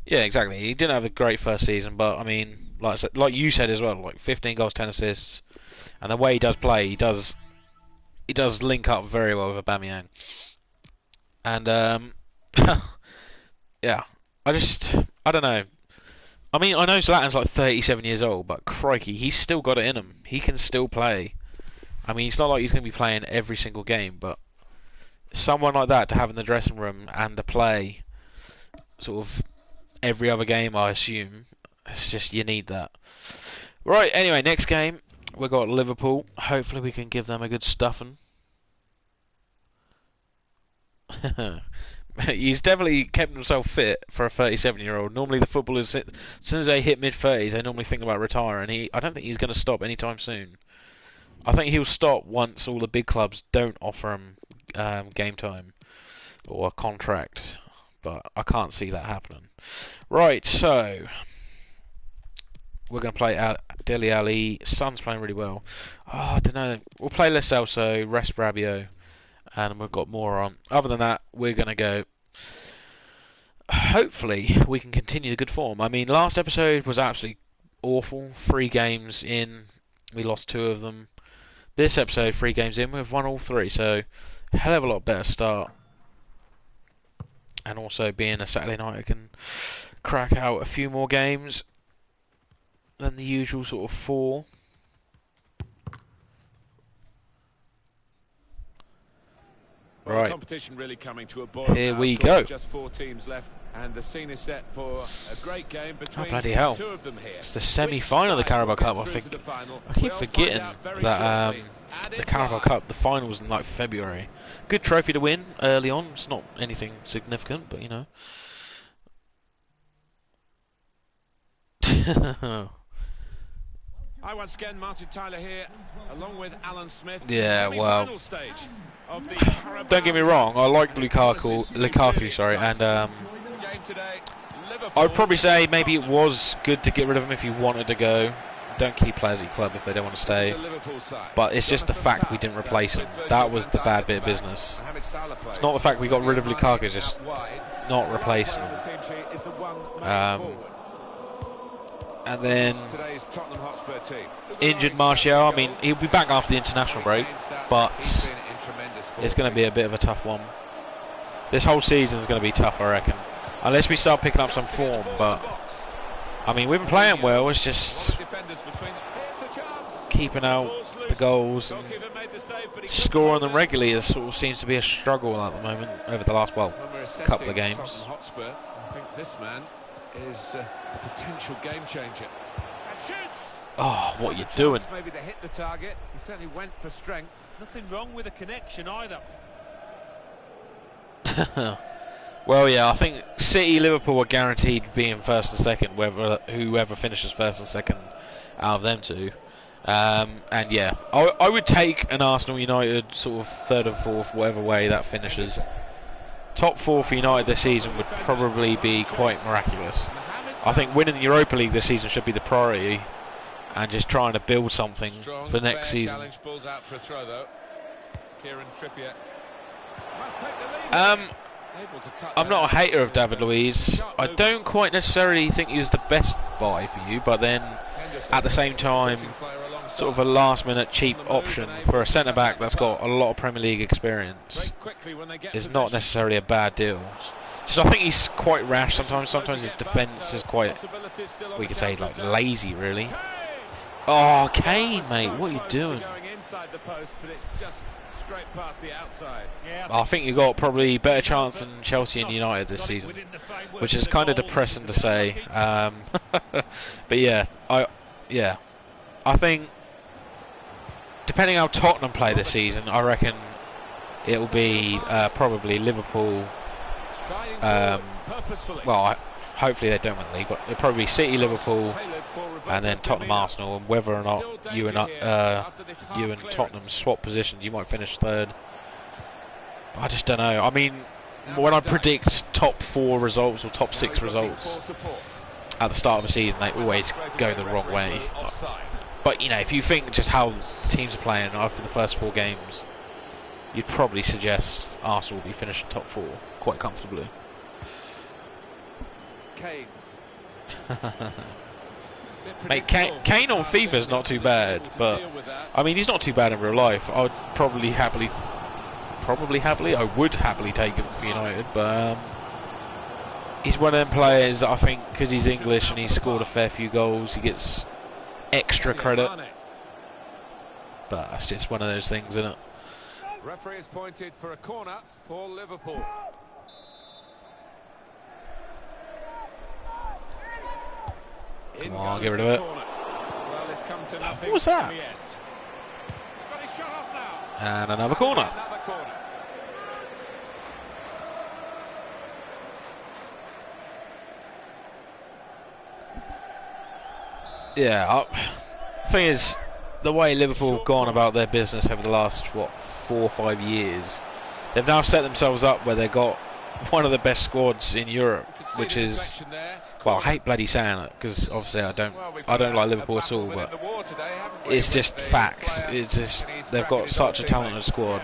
Yeah, exactly. He didn't have a great first season, but I mean, like you said as well, like 15 goals, 10 assists, and the way he does play, he does link up very well with Aubameyang. And yeah, I don't know. I mean, I know Zlatan's like 37 years old, but crikey, he's still got it in him. He can still play. I mean, it's not like he's going to be playing every single game, but someone like that to have in the dressing room and to play sort of every other game, I assume, it's just, you need that. Right, anyway, next game, we've got Liverpool. Hopefully we can give them a good stuffing. He's definitely kept himself fit for a 37-year-old. Normally the footballers, as soon as they hit mid-30s, they normally think about retiring. I don't think he's going to stop anytime soon. I think he'll stop once all the big clubs don't offer him game time or a contract, but I can't see that happening. Right, so we're going to play Dele Alli. Son's playing really well. Oh, I don't know. We'll play Lo Celso, rest Rabiot, and we've got more on. Other than that, we're going to go. Hopefully, we can continue the good form. I mean, last episode was absolutely awful. 3 games in, we lost 2 of them. This episode, 3 games in, we've won all 3, so hell of a lot better start. And also, being a Saturday night, I can crack out a few more games than the usual sort of 4.
Well,
Right.
the competition really coming to a boil.
Here
now.
we
Of course,
go.
Just 4 teams left, and the scene is set for a great game between
bloody hell.
2 of them here.
It's the semi-final of the
Which
Carabao
side
Cup,
will
I
get
think.
through to the final?
I keep
We'll find
forgetting
out very
that
shortly. And
the
it's
Carabao
live.
Cup, the final was in like February. Good trophy to win early on. It's not anything significant, but you know.
Hi once again, Martin Tyler here, along with Alan Smith.
Yeah, well,
Semi-final stage of the Carabao
don't get me
Cup.
wrong. I like Lukaku, sorry, and
Game today, Liverpool.
I'd probably say maybe it was good to get rid of him if you wanted to go. Don't keep players at your club if they don't want to stay. But it's just the fact we didn't replace him. That was the bad bit of business. It's not the fact we got rid of Lukaku, it's just not replacing him. And then injured Martial. I mean, he'll be back after the international break, but it's going to be a bit of a tough one. This whole season is going to be tough, I reckon, unless we start picking up some form. But I mean, we've been playing well. It's just keeping out the goals and scoring them regularly. It sort of seems to be a struggle at the moment over the last couple of games.
I think this man is a potential game changer. And shoots.
Oh, what are you doing?
Maybe to hit the target. He certainly went for strength.
Nothing wrong with the connection either.
Well, yeah, I think City, Liverpool are guaranteed being first and second, whoever finishes first and second out of them two. And yeah, I would take an Arsenal United sort of third and fourth, whatever way that finishes. Top four for United this season would probably be quite miraculous. I think winning the Europa League this season should be the priority, and just trying to build something for next season. I'm not a hater of David Luiz. I don't quite necessarily think he was the best buy for you, but then at the same time, sort of a last-minute cheap option for a centre-back that's got a lot of Premier League experience is not necessarily a bad deal. So I think he's quite rash sometimes. Sometimes his defence is quite, we could say, like lazy, really. Oh, Kane, mate, what are you doing? I think you've got probably better chance than Chelsea and United this season, which is kind of depressing to say. But yeah, I think depending how Tottenham play this season, I reckon it'll be probably Liverpool. Well, hopefully they don't win the league, but it'll probably be City, Liverpool, and then Tottenham, Arsenal. And whether or not you and Tottenham swap positions, you might finish third. I just don't know. I mean, when I predict top 4 results or top 6 results at the start of the season, they always go the wrong way. But, you know, if you think just how the teams are playing after the first 4 games, you'd probably suggest Arsenal will be finishing top 4 quite comfortably.
Kane.
Mate, Kane on FIFA is not too bad, but I mean, he's not too bad in real life. I would probably happily, I would happily take him for United, but he's one of them players that I think, because he's English and he's scored a fair few goals, he gets extra credit. But it's just one of those things, isn't it?
Referee has pointed for a corner for Liverpool.
Come on, get rid of it. What was that? And another corner. Yeah, thing is, the way Liverpool have gone about their business over the last, what, 4 or 5 years, they've now set themselves up where they've got one of the best squads in Europe, which is, well, I hate bloody saying it, because obviously I don't like Liverpool at all, but it's just facts. It's just, they've got such a talented squad.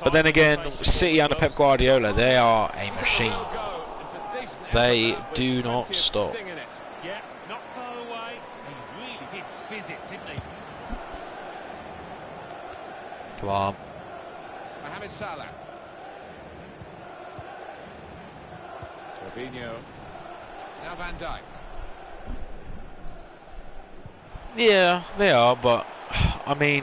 But then again, City under Pep Guardiola, they are a machine. They do not stop. Come on.
Mohamed Salah. Fabinho. Now Van Dijk.
Yeah, they are, but I mean,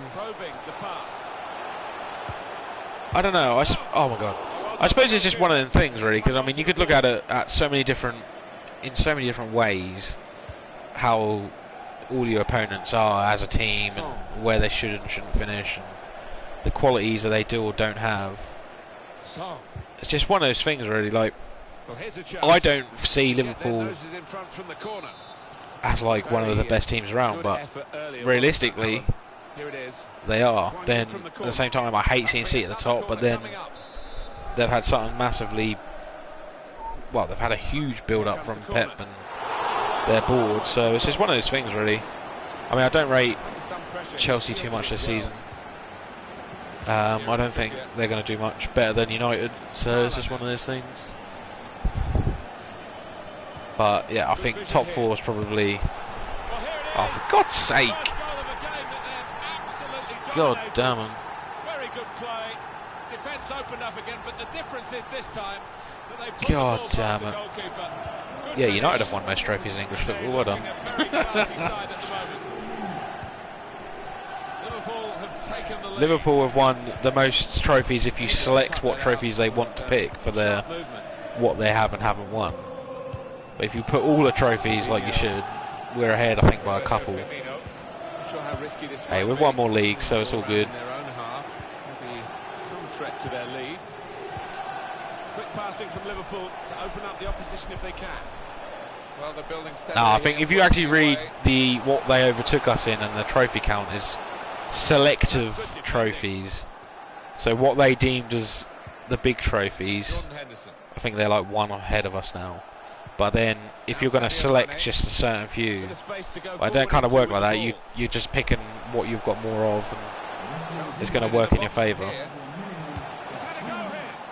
I don't know. Oh my god. I suppose it's just one of them things, really, because I mean, you could look at it in so many different ways, how all your opponents are as a team and where they should and shouldn't finish, and the qualities that they do or don't have. It's just one of those things, really. Like, I don't see Liverpool as like one of the best teams around, but realistically, they are. Then at the same time, I hate seeing City at the top, but then they've had something massively. Well, they've had a huge build-up from Pep and their board, so it's just one of those things, really. I mean, I don't rate Chelsea too much this season. I don't think they're going to do much better than United, so it's just one of those things. But yeah, I think top 4 is probably. Oh, for God's sake! God damn it!
Very good play. Defence opened up again, but the difference is this time that they put
God
the ball
damn
past
it!
the goalkeeper.
Yeah, United have won most trophies in English football. Well done. Liverpool have won the most trophies if you select what trophies they want to pick for their what they have and haven't won. But if you put all the trophies like you should, we're ahead, I think, by a couple. Hey, we've won more leagues, so it's all good.
Quick passing from Liverpool to open up the opposition if they can. Well, they're building steadily.
No, I think if you actually read what they overtook us in, and the trophy count is selective trophies. So what they deemed as the big trophies, I think they're like one ahead of us now. But then, if you're going to select just a certain few, I don't kind of work like that. You're just picking what you've got more of, and it's going to work in your favour.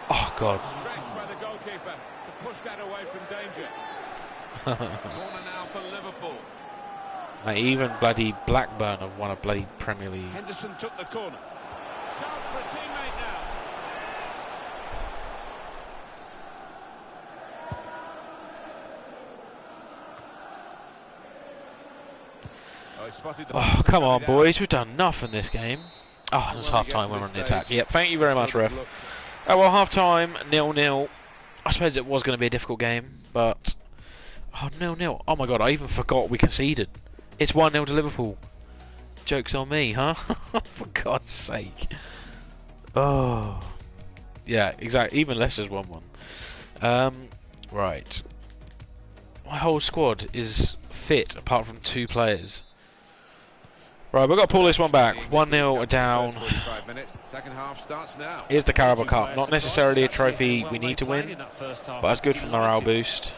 Oh God!
Stretched by the goalkeeper to push that away from danger. Corner now for Liverpool.
Mate, even bloody Blackburn have won a bloody Premier League.
Henderson took the corner. Chance for a teammate now. Oh, he spotted the
Oh, come on, boys. We've done enough in this game. Oh, it's half-time when we're on the attack. Yep, thank you very much, ref. Oh, well, half-time, 0-0. I suppose it was going to be a difficult game, but... Oh, 0-0. Oh, my God, I even forgot we conceded. It's 1-0 to Liverpool. Joke's on me, huh? For God's sake. Oh. Yeah, exactly. Even Leicester's 1-1. Right. My whole squad is fit, apart from 2 players. Right, we've got to pull this one back. 1-0 down.
Second half starts now.
Here's the Carabao Cup. Not necessarily a trophy we need to win, but it's good for morale boost.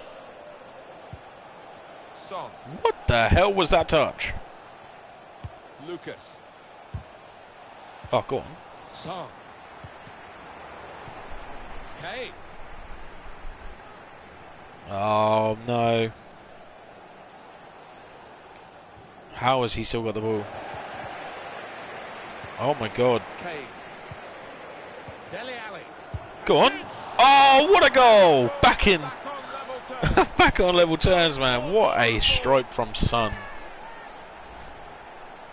Son.
What the hell was that touch?
Lucas.
Oh, go on.
Son. Hey.
Oh, no. How has he still got the ball? Oh, my God.
Kane. Dele Alli.
Go on. Oh, what a goal! Back in. Back on level terms, man. What a strike from Son.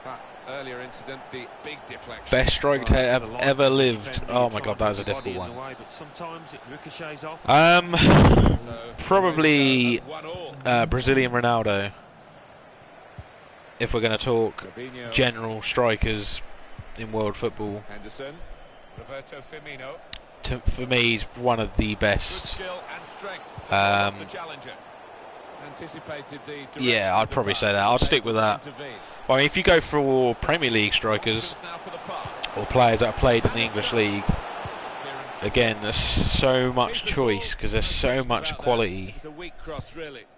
That earlier incident, the big deflection.
Best strike to have ever lived. Oh my God, that was a difficult one. Probably Brazilian Ronaldo. If we're going to talk general strikers in world football.
Henderson. Roberto Firmino.
For me, he's one of the best. Yeah, I'd probably say that. I'll stick with that. Well, I mean, if you go for Premier League strikers or players that have played in the English League, again, there's so much choice because there's so much quality.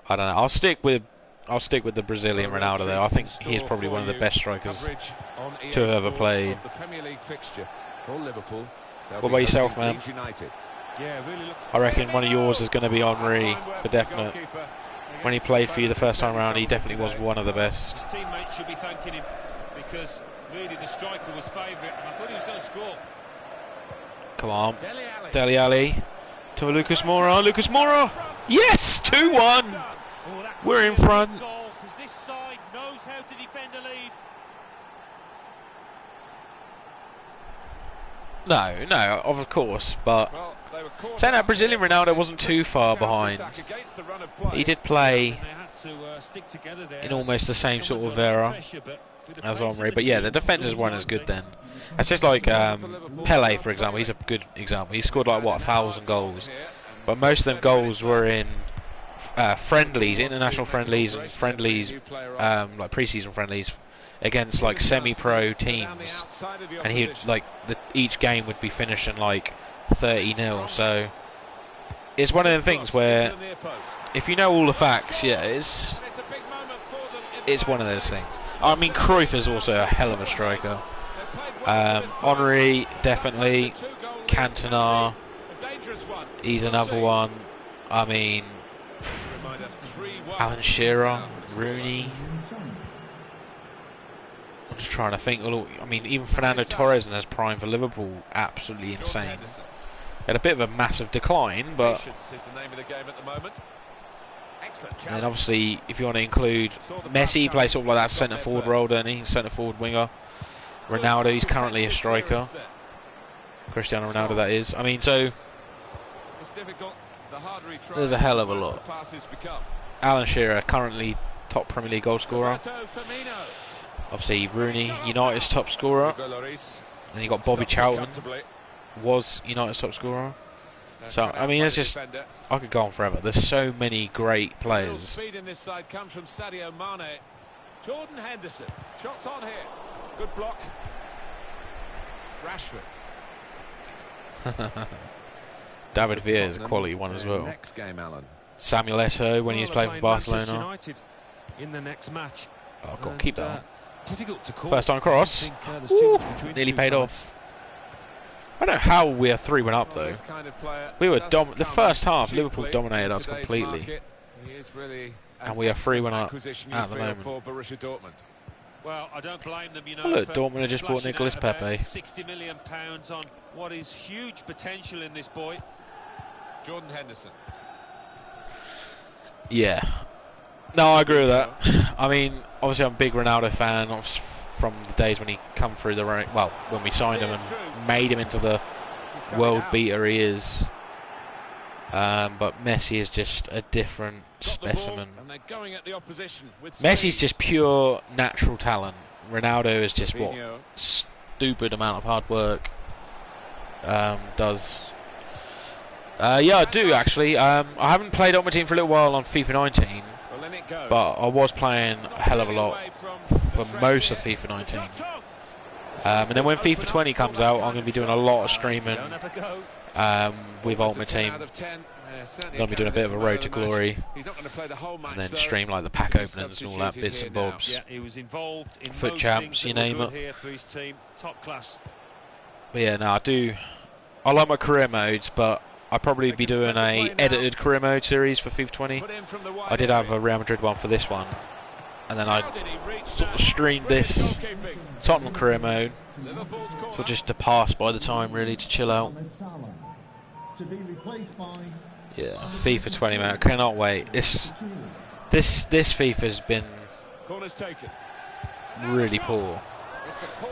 I don't know. I'll stick with the Brazilian Ronaldo though. I think he's probably one of the best strikers to have ever played. What about yourself, man? I reckon one of yours is going to be Henry, for definite. When he played for you the first time around, he definitely was one of the best.
His teammates should be thanking him because really the striker was favourite and I thought he was going to score.
Come on. Dele Alli to Lucas Moura. Lucas Moura! Yes! 2-1! We're in front.
This side knows how to defend a lead.
No, of course, but saying that, Brazilian Ronaldo wasn't too far behind. He did play in almost the same sort of era as Henry, but yeah, the defences weren't as good then. It's just like Pele, for example. He's a good example. He scored like, what, 1,000 goals, but most of them goals were in friendlies, international friendlies, and friendlies, like pre-season friendlies, against like semi-pro teams, and he like each game would be finishing like 30-0. So it's one of them things where if you know all the facts, yeah, it's one of those things. I mean, Cruyff is also a hell of a striker. Henry, definitely. Cantona, he's another one. I mean, Alan Shearer, Rooney. I'm just trying to think. I mean, even Fernando Torres in his prime for Liverpool, absolutely insane. Had a bit of a massive decline, but and then obviously, if you want to include Messi, he plays sort of like that centre forward role, doesn't he? Centre forward winger. Ronaldo, he's currently a striker. Cristiano Ronaldo, that is. I mean, so there's a hell of a lot. Alan Shearer, currently top Premier League goal scorer. Obviously, Rooney, United's top scorer. Then you got Bobby Charlton, was United's top scorer. So I mean, it's just I could go on forever. There's so many great
Real
players.
speed in this side comes from Sadio Mane. Jordan Henderson. Shots on here. Good block. Rashford.
David Villa is a quality one as well.
Next game, Alan.
Samuel Eto'o when he was playing for Barcelona.
United in the next match.
Oh, God, keep that on.
Difficult to call.
First time cross. Ooh, nearly paid off. I don't know how we are 3-1 up though. We were the first half. Liverpool dominated us completely, and we are 3-1 up at the moment.
Well, I don't blame them, you know.
Oh, look, Dortmund have just bought Nicolas Pepe.
£60 million on what is huge potential in this boy.
Jordan Henderson.
Yeah. No, I agree with that. I mean, obviously I'm a big Ronaldo fan from the days when he come through the rank. Well, when we signed him and made him into the world beater he is. But Messi is just a different specimen. Messi's just pure natural talent. Ronaldo is just what stupid amount of hard work does. Yeah, I do actually. I haven't played on my team for a little while on FIFA 19, but I was playing a hell of a lot for most of FIFA 19. And then when FIFA 20 comes out, I'm going to be doing a lot of streaming with Ultimate Team. I'm going to be doing a bit of a road to glory, and then stream like the pack openings and all that bits and bobs.
Yeah, he was involved in
Foot champs, you name it.
Top class.
But yeah, no, I like my career modes, but I'll probably be doing a edited career mode series for FIFA 20. I did have a Real Madrid one for this one, and then I sort of streamed this Tottenham career mode, so just to pass by the time really, to chill out. Yeah, FIFA 20, man, I cannot wait. This FIFA's been really poor.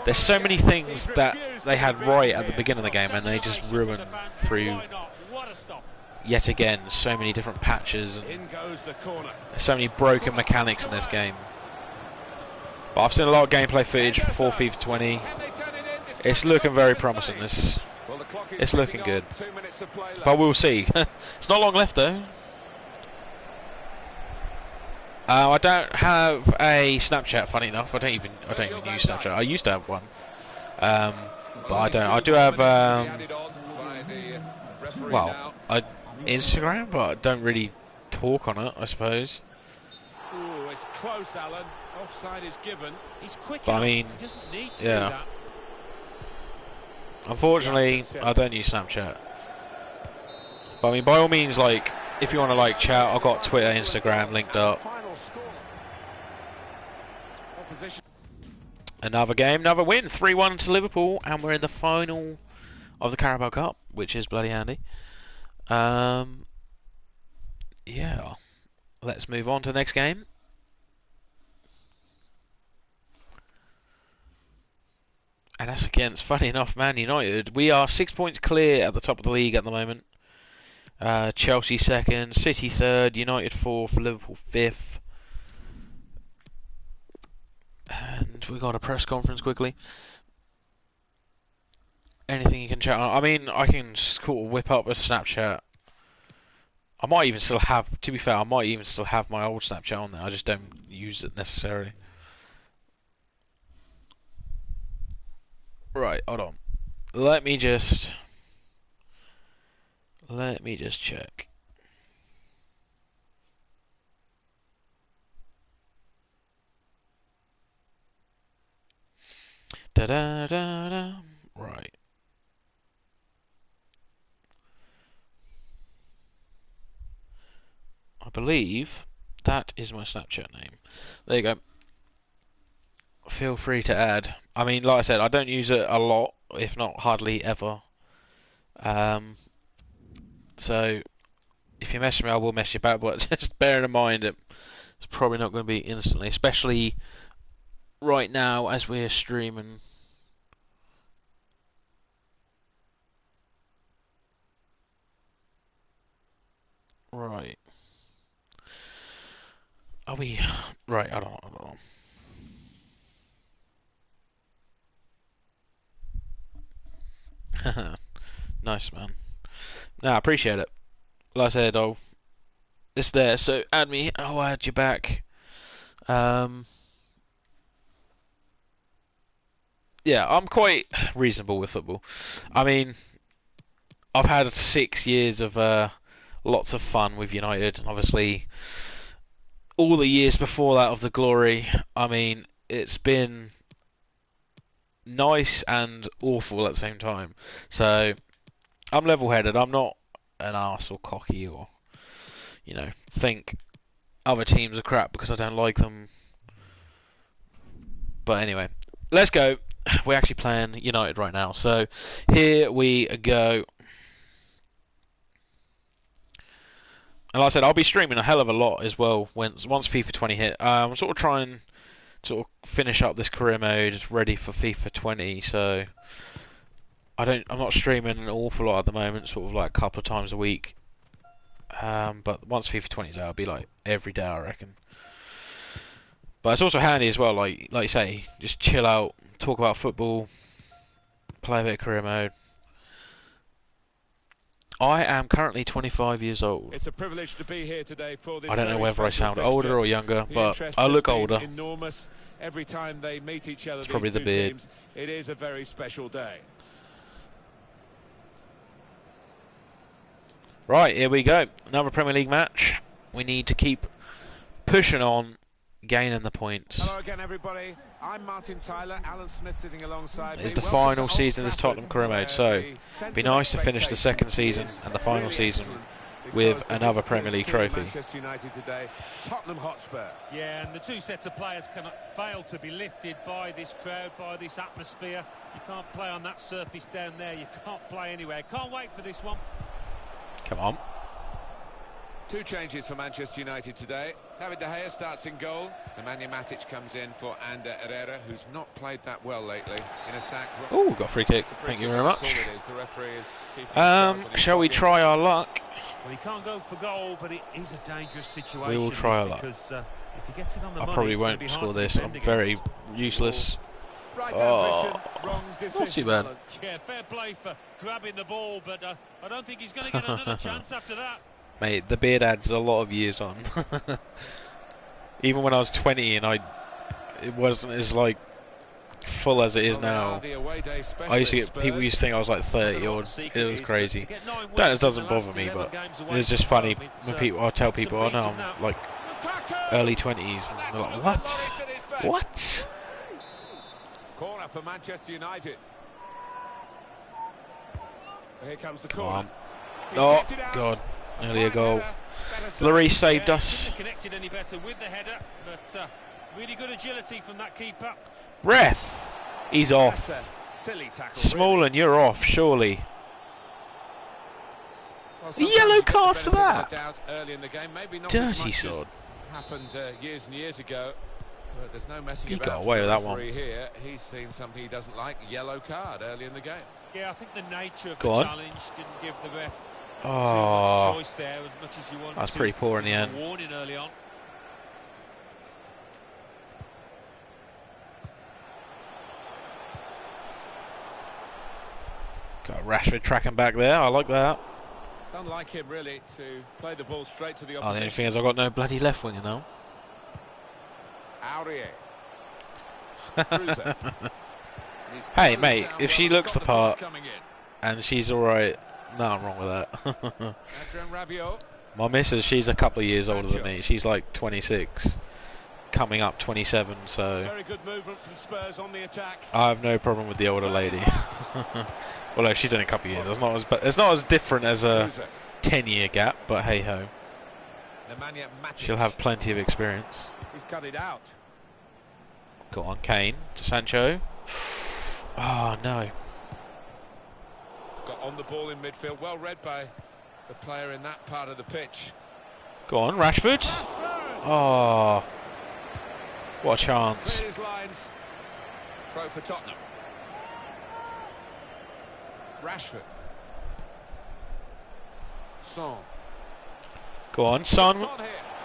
There's so many things that they had right at the beginning of the game and they just ruined through yet again so many different patches and so many broken mechanics in this game. But I've seen a lot of gameplay footage for FIFA 20. It's looking very promising. It's looking good, but we'll see. It's not long left though. I don't have a Snapchat. Funny enough, I don't even use Snapchat. I used to have one, but I don't. I do have Instagram, but I don't really talk on it, I suppose.
Ooh, it's close, Alan. Offside is given.
He's quick.
But I mean,
he doesn't need to
yeah.
do that.
Unfortunately, I don't use Snapchat. But I mean, by all means, like, if you want to like chat, I've got Twitter, Instagram linked up. Another game, another win, 3-1 to Liverpool, and we're in the final of the Carabao Cup, which is bloody handy. Yeah, let's move on to the next game. And that's against, funny enough, Man United. We are 6 points clear at the top of the league at the moment. Chelsea second, City third, United fourth, Liverpool fifth. And we got a press conference quickly. Anything you can chat on? I mean, I can sort of whip up a Snapchat. I might even still have, to be fair, I might even still have my old Snapchat on there. I just don't use it necessarily. Right, hold on. Let me just check. Da da da da. Right. I believe that is my Snapchat name. There you go. Feel free to add. I mean, like I said, I don't use it a lot, if not hardly ever. So if you message me, I will mess you back, but just bear in mind it's probably not going to be instantly, especially right now as we're streaming. Right. Are we... Right, I don't know. Nice, man. No, I appreciate it. Like I said, it's there. So add me. I'll add you back. Yeah, I'm quite reasonable with football. I mean, I've had 6 years of lots of fun with United, and obviously all the years before that of the glory. I mean, it's been nice and awful at the same time. So I'm level-headed. I'm not an arse or cocky or think other teams are crap because I don't like them. But anyway, let's go. We're actually playing United right now. So here we go. And like I said, I'll be streaming a hell of a lot as well once FIFA 20 hit. I'm sort of trying to finish up this career mode ready for FIFA 20. So I'm not streaming an awful lot at the moment, sort of like a couple of times a week. But once FIFA 20 is out, it'll be like every day, I reckon. But it's also handy as well, like you say, just chill out, talk about football, play a bit of career mode. I am currently 25 years old.
It's a privilege to be here today for this.
I don't know whether I sound older or younger, but I look older.
Enormous. Every time they meet each other,
it's probably the beard.
Teams, it is a very special day.
Right, here we go. Another Premier League match. We need to keep pushing on, gaining the points.
Hello again, everybody. I'm Martin Tyler. Alan Smith sitting alongside me.
It's the final season of this Tottenham career mode, so it'd be nice to finish the second season and the final season with another Premier League trophy.
Manchester United today, Tottenham Hotspur.
Yeah, and the two sets of players cannot fail to be lifted by this crowd, by this atmosphere. You can't play on that surface down there. You can't play anywhere. Can't wait for this one.
Come on.
Two changes for Manchester United today. David De Gea starts in goal. Nemanja Matic comes in for Ander Herrera, who's not played that well lately in attack.
Oh, got a free kick. Thank you very much.
That's all it is. The referee is
shall we try our luck?
Well, he can't go for goal, but it is a dangerous situation.
We will try our luck.
Because if he gets it on the money,
probably won't score this. I'm very useless.
Right
Oh,
wrong decision.
not too bad.
Yeah, fair play for grabbing the ball, but I don't think he's going to get another chance after that.
Mate, the beard adds a lot of years on. Even when I was 20 and it wasn't as full as it is now. I used to get people used to think I was like 30 or it was crazy. That doesn't bother me, but it's just funny when I tell people, oh no, I'm like early 20s, and they're like, what? What?
Corner for Manchester United. Here comes the corner.
Oh God. Nearly a goal. Lloris saved us.
Connected any better with the header, but really good agility from that keeper.
Ref, he's off.
Silly tackle.
Smalling, you're off, surely. A yellow card for that.
Early in the game, maybe not
dirty sod.
Happened years and years ago. But there's no messing
he
about.
Got away with that one.
Here, he's seen something he doesn't like. Yellow card early in the game.
Yeah, I think the nature of the challenge didn't give the ref.
Oh,
choice there, as much as you want.
That's pretty poor in the end.
Warning early on.
Got Rashford tracking back there. I like that.
It's unlike him really to play the ball straight to the opposition.
Oh, the only thing is I've got no bloody left winger now.
Aurier.
Hey mate, if she looks the part and she's alright, nothing wrong with that. My missus, she's a couple of years older than me. She's like 26, coming up 27, so
very good movement from Spurs on the attack.
I have no problem with the older lady. Although she's only a couple of years, it's not as different as a 10-year gap, but hey ho. She'll have plenty of experience.
He's cut it out.
Go on, Kane to Sancho. Oh no.
Got on the ball in midfield, well read by the player in that part of the pitch.
Go on, Rashford. Oh, what a chance.
Cleared his lines. Throw for Tottenham. Rashford. Son.
Go on, Son.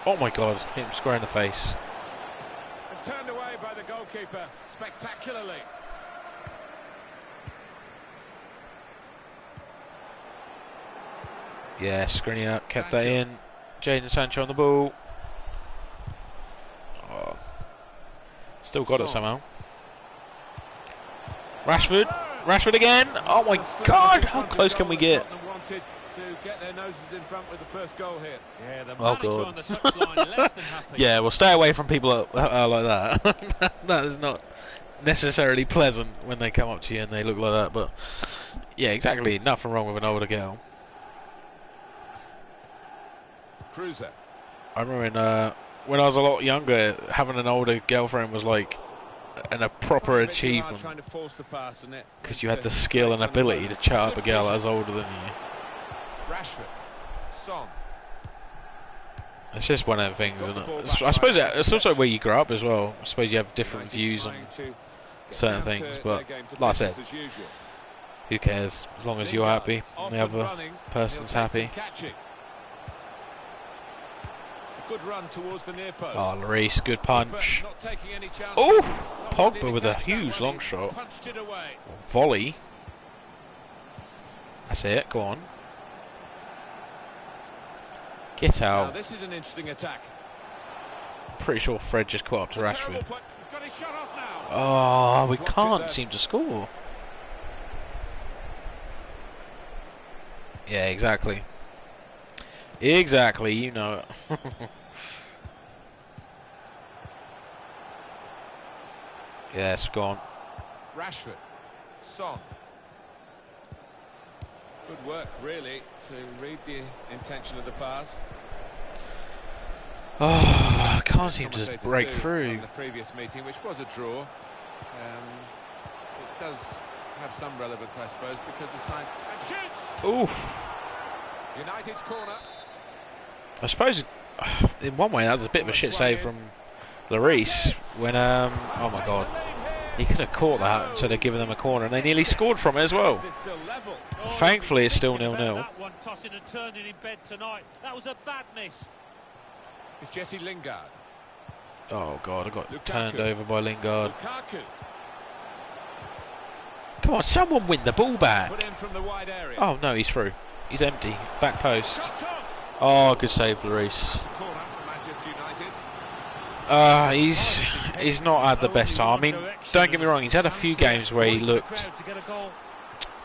Oh my God, hit him square in the face.
And turned away by the goalkeeper spectacularly.
Yeah, Skriniar kept that in. Jadon Sancho on the ball. Oh. Still got it somehow. Rashford. Rashford again. Oh my God! How close can we get?
To get their noses in front with the first goal here.
Yeah, the
Oh
manager
God.
on the touchline less than happy.
Yeah, well, stay away from people like that. That is not necessarily pleasant when they come up to you and they look like that. But yeah, exactly. Nothing wrong with an older girl.
Cruiser.
I remember when I was a lot younger, having an older girlfriend was like a proper achievement because you had the skill and ability to chat up a girl that was older than you.
Rashford. Song.
It's just one of the things, isn't it? I suppose it's also where you grow up as well. I suppose you have different views on certain things, but like I said, who cares? As long as you're happy and the other person's happy.
Good run towards the near post.
Oh, Lloris, good punch. Oh, Pogba with a huge long shot. Volley. That's it, go on. Get out.
Now, this is an interesting attack.
Pretty sure Fred just caught up to Rashford.
He's got his shot off now.
Oh, we can't seem to score. Yeah, exactly. Exactly, you know it. Yeah, it's gone.
Rashford. Song. Good work, really, to read the intention of the pass.
Oh, I can't seem to just break through.
In the previous meeting, which was a draw, it does have some relevance, I suppose, because the side and shoots.
Oof.
United's corner.
I suppose, in one way, that was a bit of a shit save from Lloris when, oh my God, he could have caught that instead of giving them a corner, and they nearly scored from it as well. Thankfully, it's still 0-0.
That one tossing and turning in bed tonight. That was a bad miss.
It's Jesse Lingard.
Oh God, I got
Lukaku.
turned over by Lingard.
Lukaku.
Come on, someone win the ball back.
Put in from the wide area.
Oh no, he's through. He's empty. Back post.
Shots on.
Oh, good save, Lloris.
Corner for Manchester United.
He's not had the best time. I mean, don't get me wrong, he's had a few games where he looked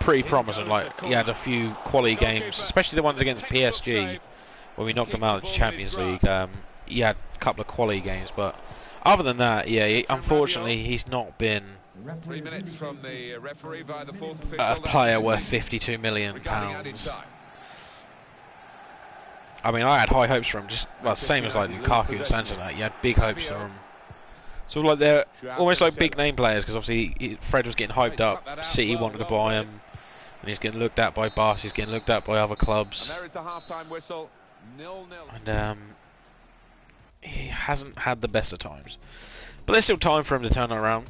pretty promising. Like, he had a few quality games, especially the ones against PSG, when we knocked them out of the Champions League. He had a couple of quality games, but other than that, yeah, unfortunately, he's not been
3 minutes from the referee via the fourth official.
a player worth £52 million. I mean, I had high hopes for him, just well, same as like Lukaku and Sancho. You had big hopes for him. So like they're almost like big name players, because obviously Fred was getting hyped up. City wanted to buy him, and he's getting looked at by Barca. He's getting looked at by other clubs.
And there is the half-time whistle. 0-0.
And he hasn't had the best of times, but there's still time for him to turn it around.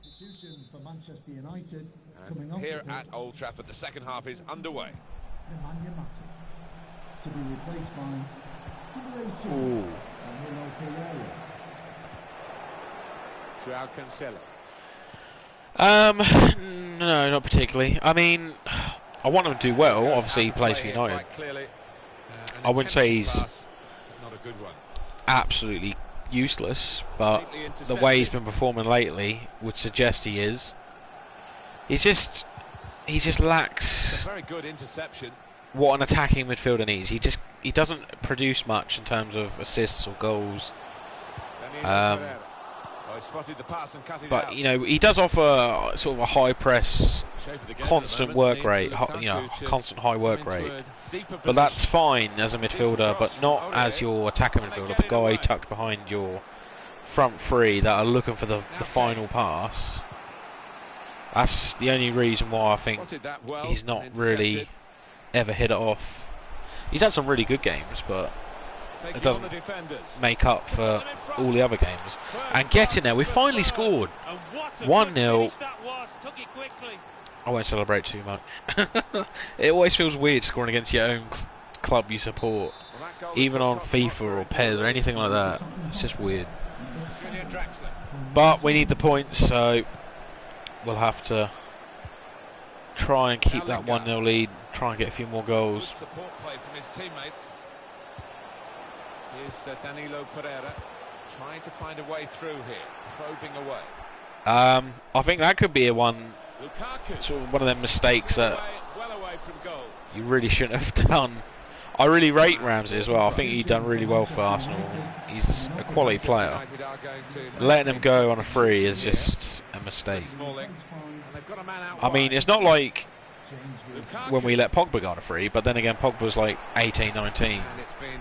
Substitution for Manchester United coming
And
off
here
the
at Old Trafford, the second half is underway.
Nemanja Matic to be replaced by number 18,
Ooh.
Danilo Pereira.
Joao Cancelo.
No, not particularly. I mean, I want him to do well. Obviously, he plays for United. I wouldn't say he's
not a good one.
absolutely useless, but the way he's been performing lately would suggest he is. He just lacks
Very good interception.
what an attacking midfielder needs. He doesn't produce much in terms of assists or goals.
Spotted the pass and cut it
But
out.
you know, he does offer sort of a high press, constant work rate, constant high work rate. But that's fine as a midfielder, but not as your attacking midfielder, the guy tucked behind your front three that are looking for the final pass. That's the only reason why I think he's not really ever hit it off. He's had some really good games, but it doesn't make up for all the other games. And getting there, we finally scored. 1-0. I won't celebrate too much. It always feels weird scoring against your own club you support, even on FIFA or PES or anything like that. It's just weird. But we need the points, so we'll have to try and keep that 1-0 lead, try and get a few more
Good
goals.
support play from his teammates. Here's Danilo Pereira trying to find a way through here, probing away.
I think that could be
Lukaku,
sort of one of them mistakes that
well away from goal.
you really shouldn't have done. I really rate Ramsey as well. I think he's done really well for Arsenal. He's a quality player.
United are going to
Letting him go on a free is just a mistake.
Smalling. And they've got a man out
I mean,
wide.
it's not like
Lukaku.
when we let Pogba go on a free, but then again, Pogba's like 18, 19.
And it's been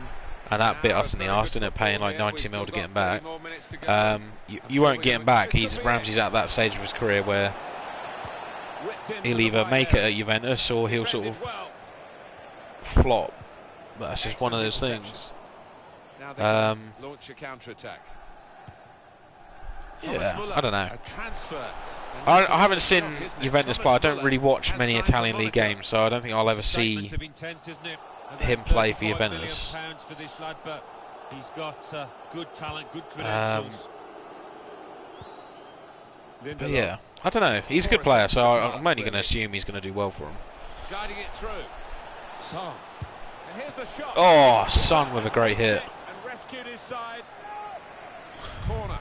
And that bit
now
us in the
very
arse,
good
didn't it? Paying
football
like
here.
90
We've
mil to
still
get him
got
back.
30 more minutes to go.
You won't get him back. Ramsey's at that stage of his career where
Whipped into
he'll
the
either
wide
make it
area.
at Juventus or he'll sort of
Defended well.
flop. But that's just one of those
Excellent
things.
Now they can launch a counter-attack.
Yeah, I don't know.
A transfer.
I haven't seen Juventus play. I don't
Muller
really watch
has
many
signed
Italian
for
league
Monaco.
games, so I don't think I'll ever see
Statement of intent, isn't it? And
him
that
play for
35 million
Juventus.
pounds for this lad, but he's got good talent, good credentials.
But yeah, I don't know. He's a good player, so I'm only going to assume he's going to do well for him.
Guiding it through. Son. And here's the shot.
Oh, Son with a great hit.
And rescued his side. Corner.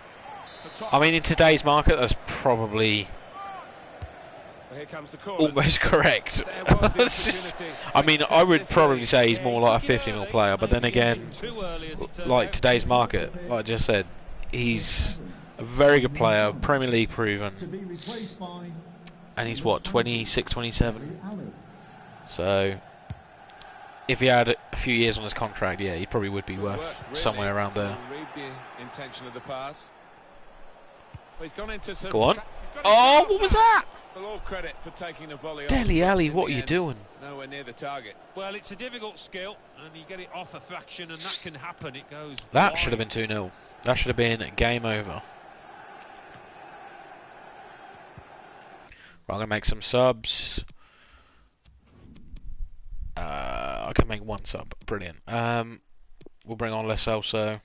I mean, in today's market, that's probably
Here comes the corner.
almost correct.
There was the
It's just-
opportunity
I
to
mean,
extend
I would
this
probably
lead.
say he's more like a 50 mil player, but then again,
Too early as it turned
like
out.
today's market, like I just said, he's a very good player, Premier League proven,
To be replaced by
and he's what, 26, 27?
Ali.
So, if he had a few years on his contract, yeah, he probably would be
Good
worth
work, really,
somewhere around
to
there.
Read the intention of the pass. Well, he's gone into some
Go on.
he's got it
Oh,
shot
what was
now.
that?
Well, all credit for taking the volley off,
Dele
but
Alli,
in
what
the
are you
end,
doing?
Nowhere near the target.
Well, it's a difficult skill, and you get it off a fraction, and that can happen. It goes.
That
wide.
should have been 2-0. That should have been game over. Right, I'm going to make some subs. I can make one sub. Brilliant. We'll bring on Les also.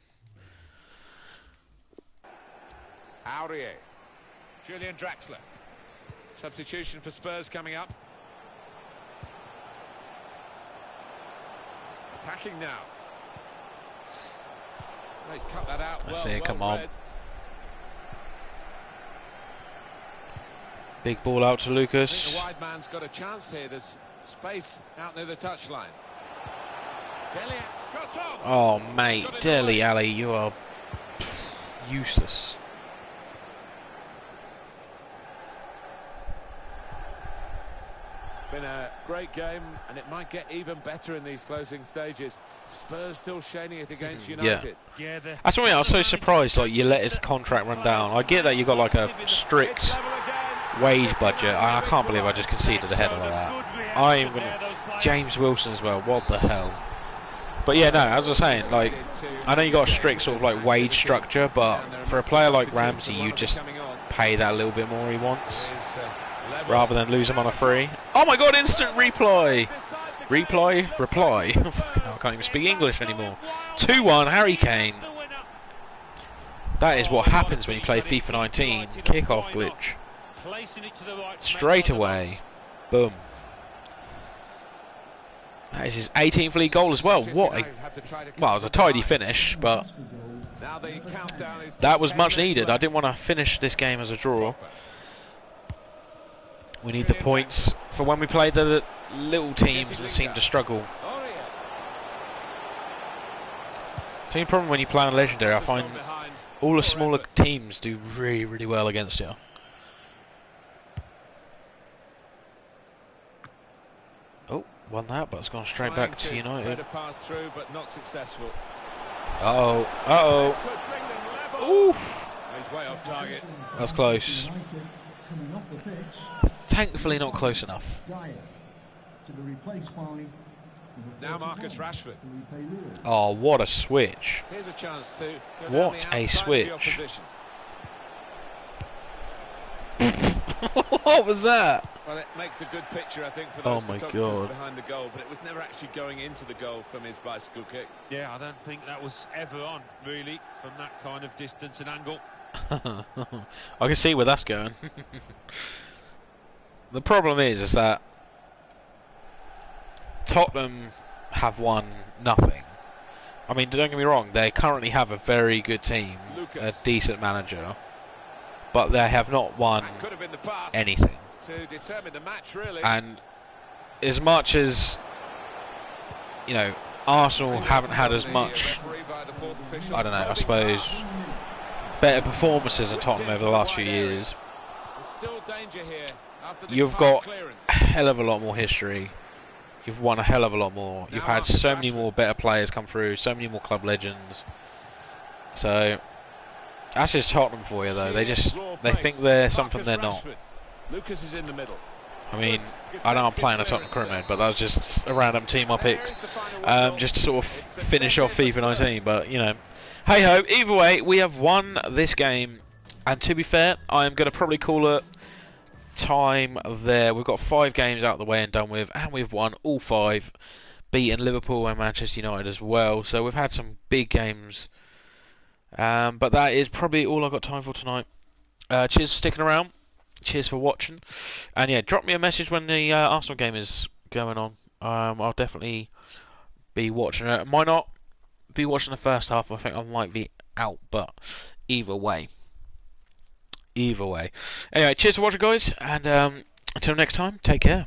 Aurier. Julian Draxler. Substitution for Spurs coming up. Attacking now. Oh, he's cut that out.
That's
well,
it,
well
come on.
read.
Big ball out to
I think
Lucas.
the wide man's got a chance here. There's space out near the touchline. Dele shot on.
Oh, mate. Dele Alli, you are useless.
Been a great game, and it might get even better in these closing stages. Spurs still shining it against United.
Yeah,
That's why I was so surprised, like, you let his contract run down. I get that you got, like, a strict
It's level again.
wage budget. I can't believe I just conceded a header like that. I am gonna... James Wilson as well, what the hell. But yeah, no, as I was saying, like, I know you got a strict sort of, like, wage structure, but for a player like Ramsey, you just pay that a little bit more he wants, rather than lose him on a free. Oh my god, instant replay! Reply? I can't even speak English anymore. 2-1, Harry Kane. That is what happens when you play FIFA 19. Kick-off glitch. Straight away. Boom. That is his 18th league goal as well. What a... Well, it was a tidy finish, but that was much needed. I didn't want to finish this game as a draw. We need the points for when we play the little teams that seem to struggle. It's the only problem when you play on Legendary. I find all the smaller teams do really, really well against you. Oh, won that, but it's gone straight back to United. Uh-oh, uh-oh. Oof.
He's way off target.
That's close.
United coming off the pitch.
Thankfully not close enough.
Dyer to be replaced by number
Now
41,
Marcus Rashford.
Felipe Luis.
Oh, what a switch.
Here's a chance to go
What
down the
a
outside of the
switch.
opposition.
What was that?
Well, it makes a good picture, I think, for
Oh
those
my
photographers
God.
behind the goal, but it was never actually going into the goal from his bicycle kick.
Yeah, I don't think that was ever on, really, from that kind of distance and angle.
I can see where that's going. the problem is that Tottenham have won nothing. I mean, don't get me wrong, they currently have a very good team, a decent manager, but they have not won anything.
To determine the match, really.
And as much as, you know, Arsenal haven't had as much, I don't know, I suppose, better performances than Tottenham over the last few years, you've got a hell of a lot more history. You've won a hell of a lot more. You've had so many more better players come through, so many more club legends. So that's just Tottenham for you, though. They think they're something they're not.
Lucas is in the middle.
I mean, I know I'm playing a Tottenham crewmate, but that was just a random team I picked, just to sort of finish off FIFA 19. But you know, hey ho. Either way, we have won this game, and to be fair, I am going to probably call it time there. We've got 5 games out of the way and done with, and we've won all 5, beating Liverpool and Manchester United as well. So we've had some big games, but that is probably all I've got time for tonight. Cheers for sticking around. Cheers for watching, and yeah, drop me a message when the Arsenal game is going on. I'll definitely be watching it. Might not be watching the first half. I think I might be out, but either way. Anyway, cheers for watching, guys, and until next time, take care.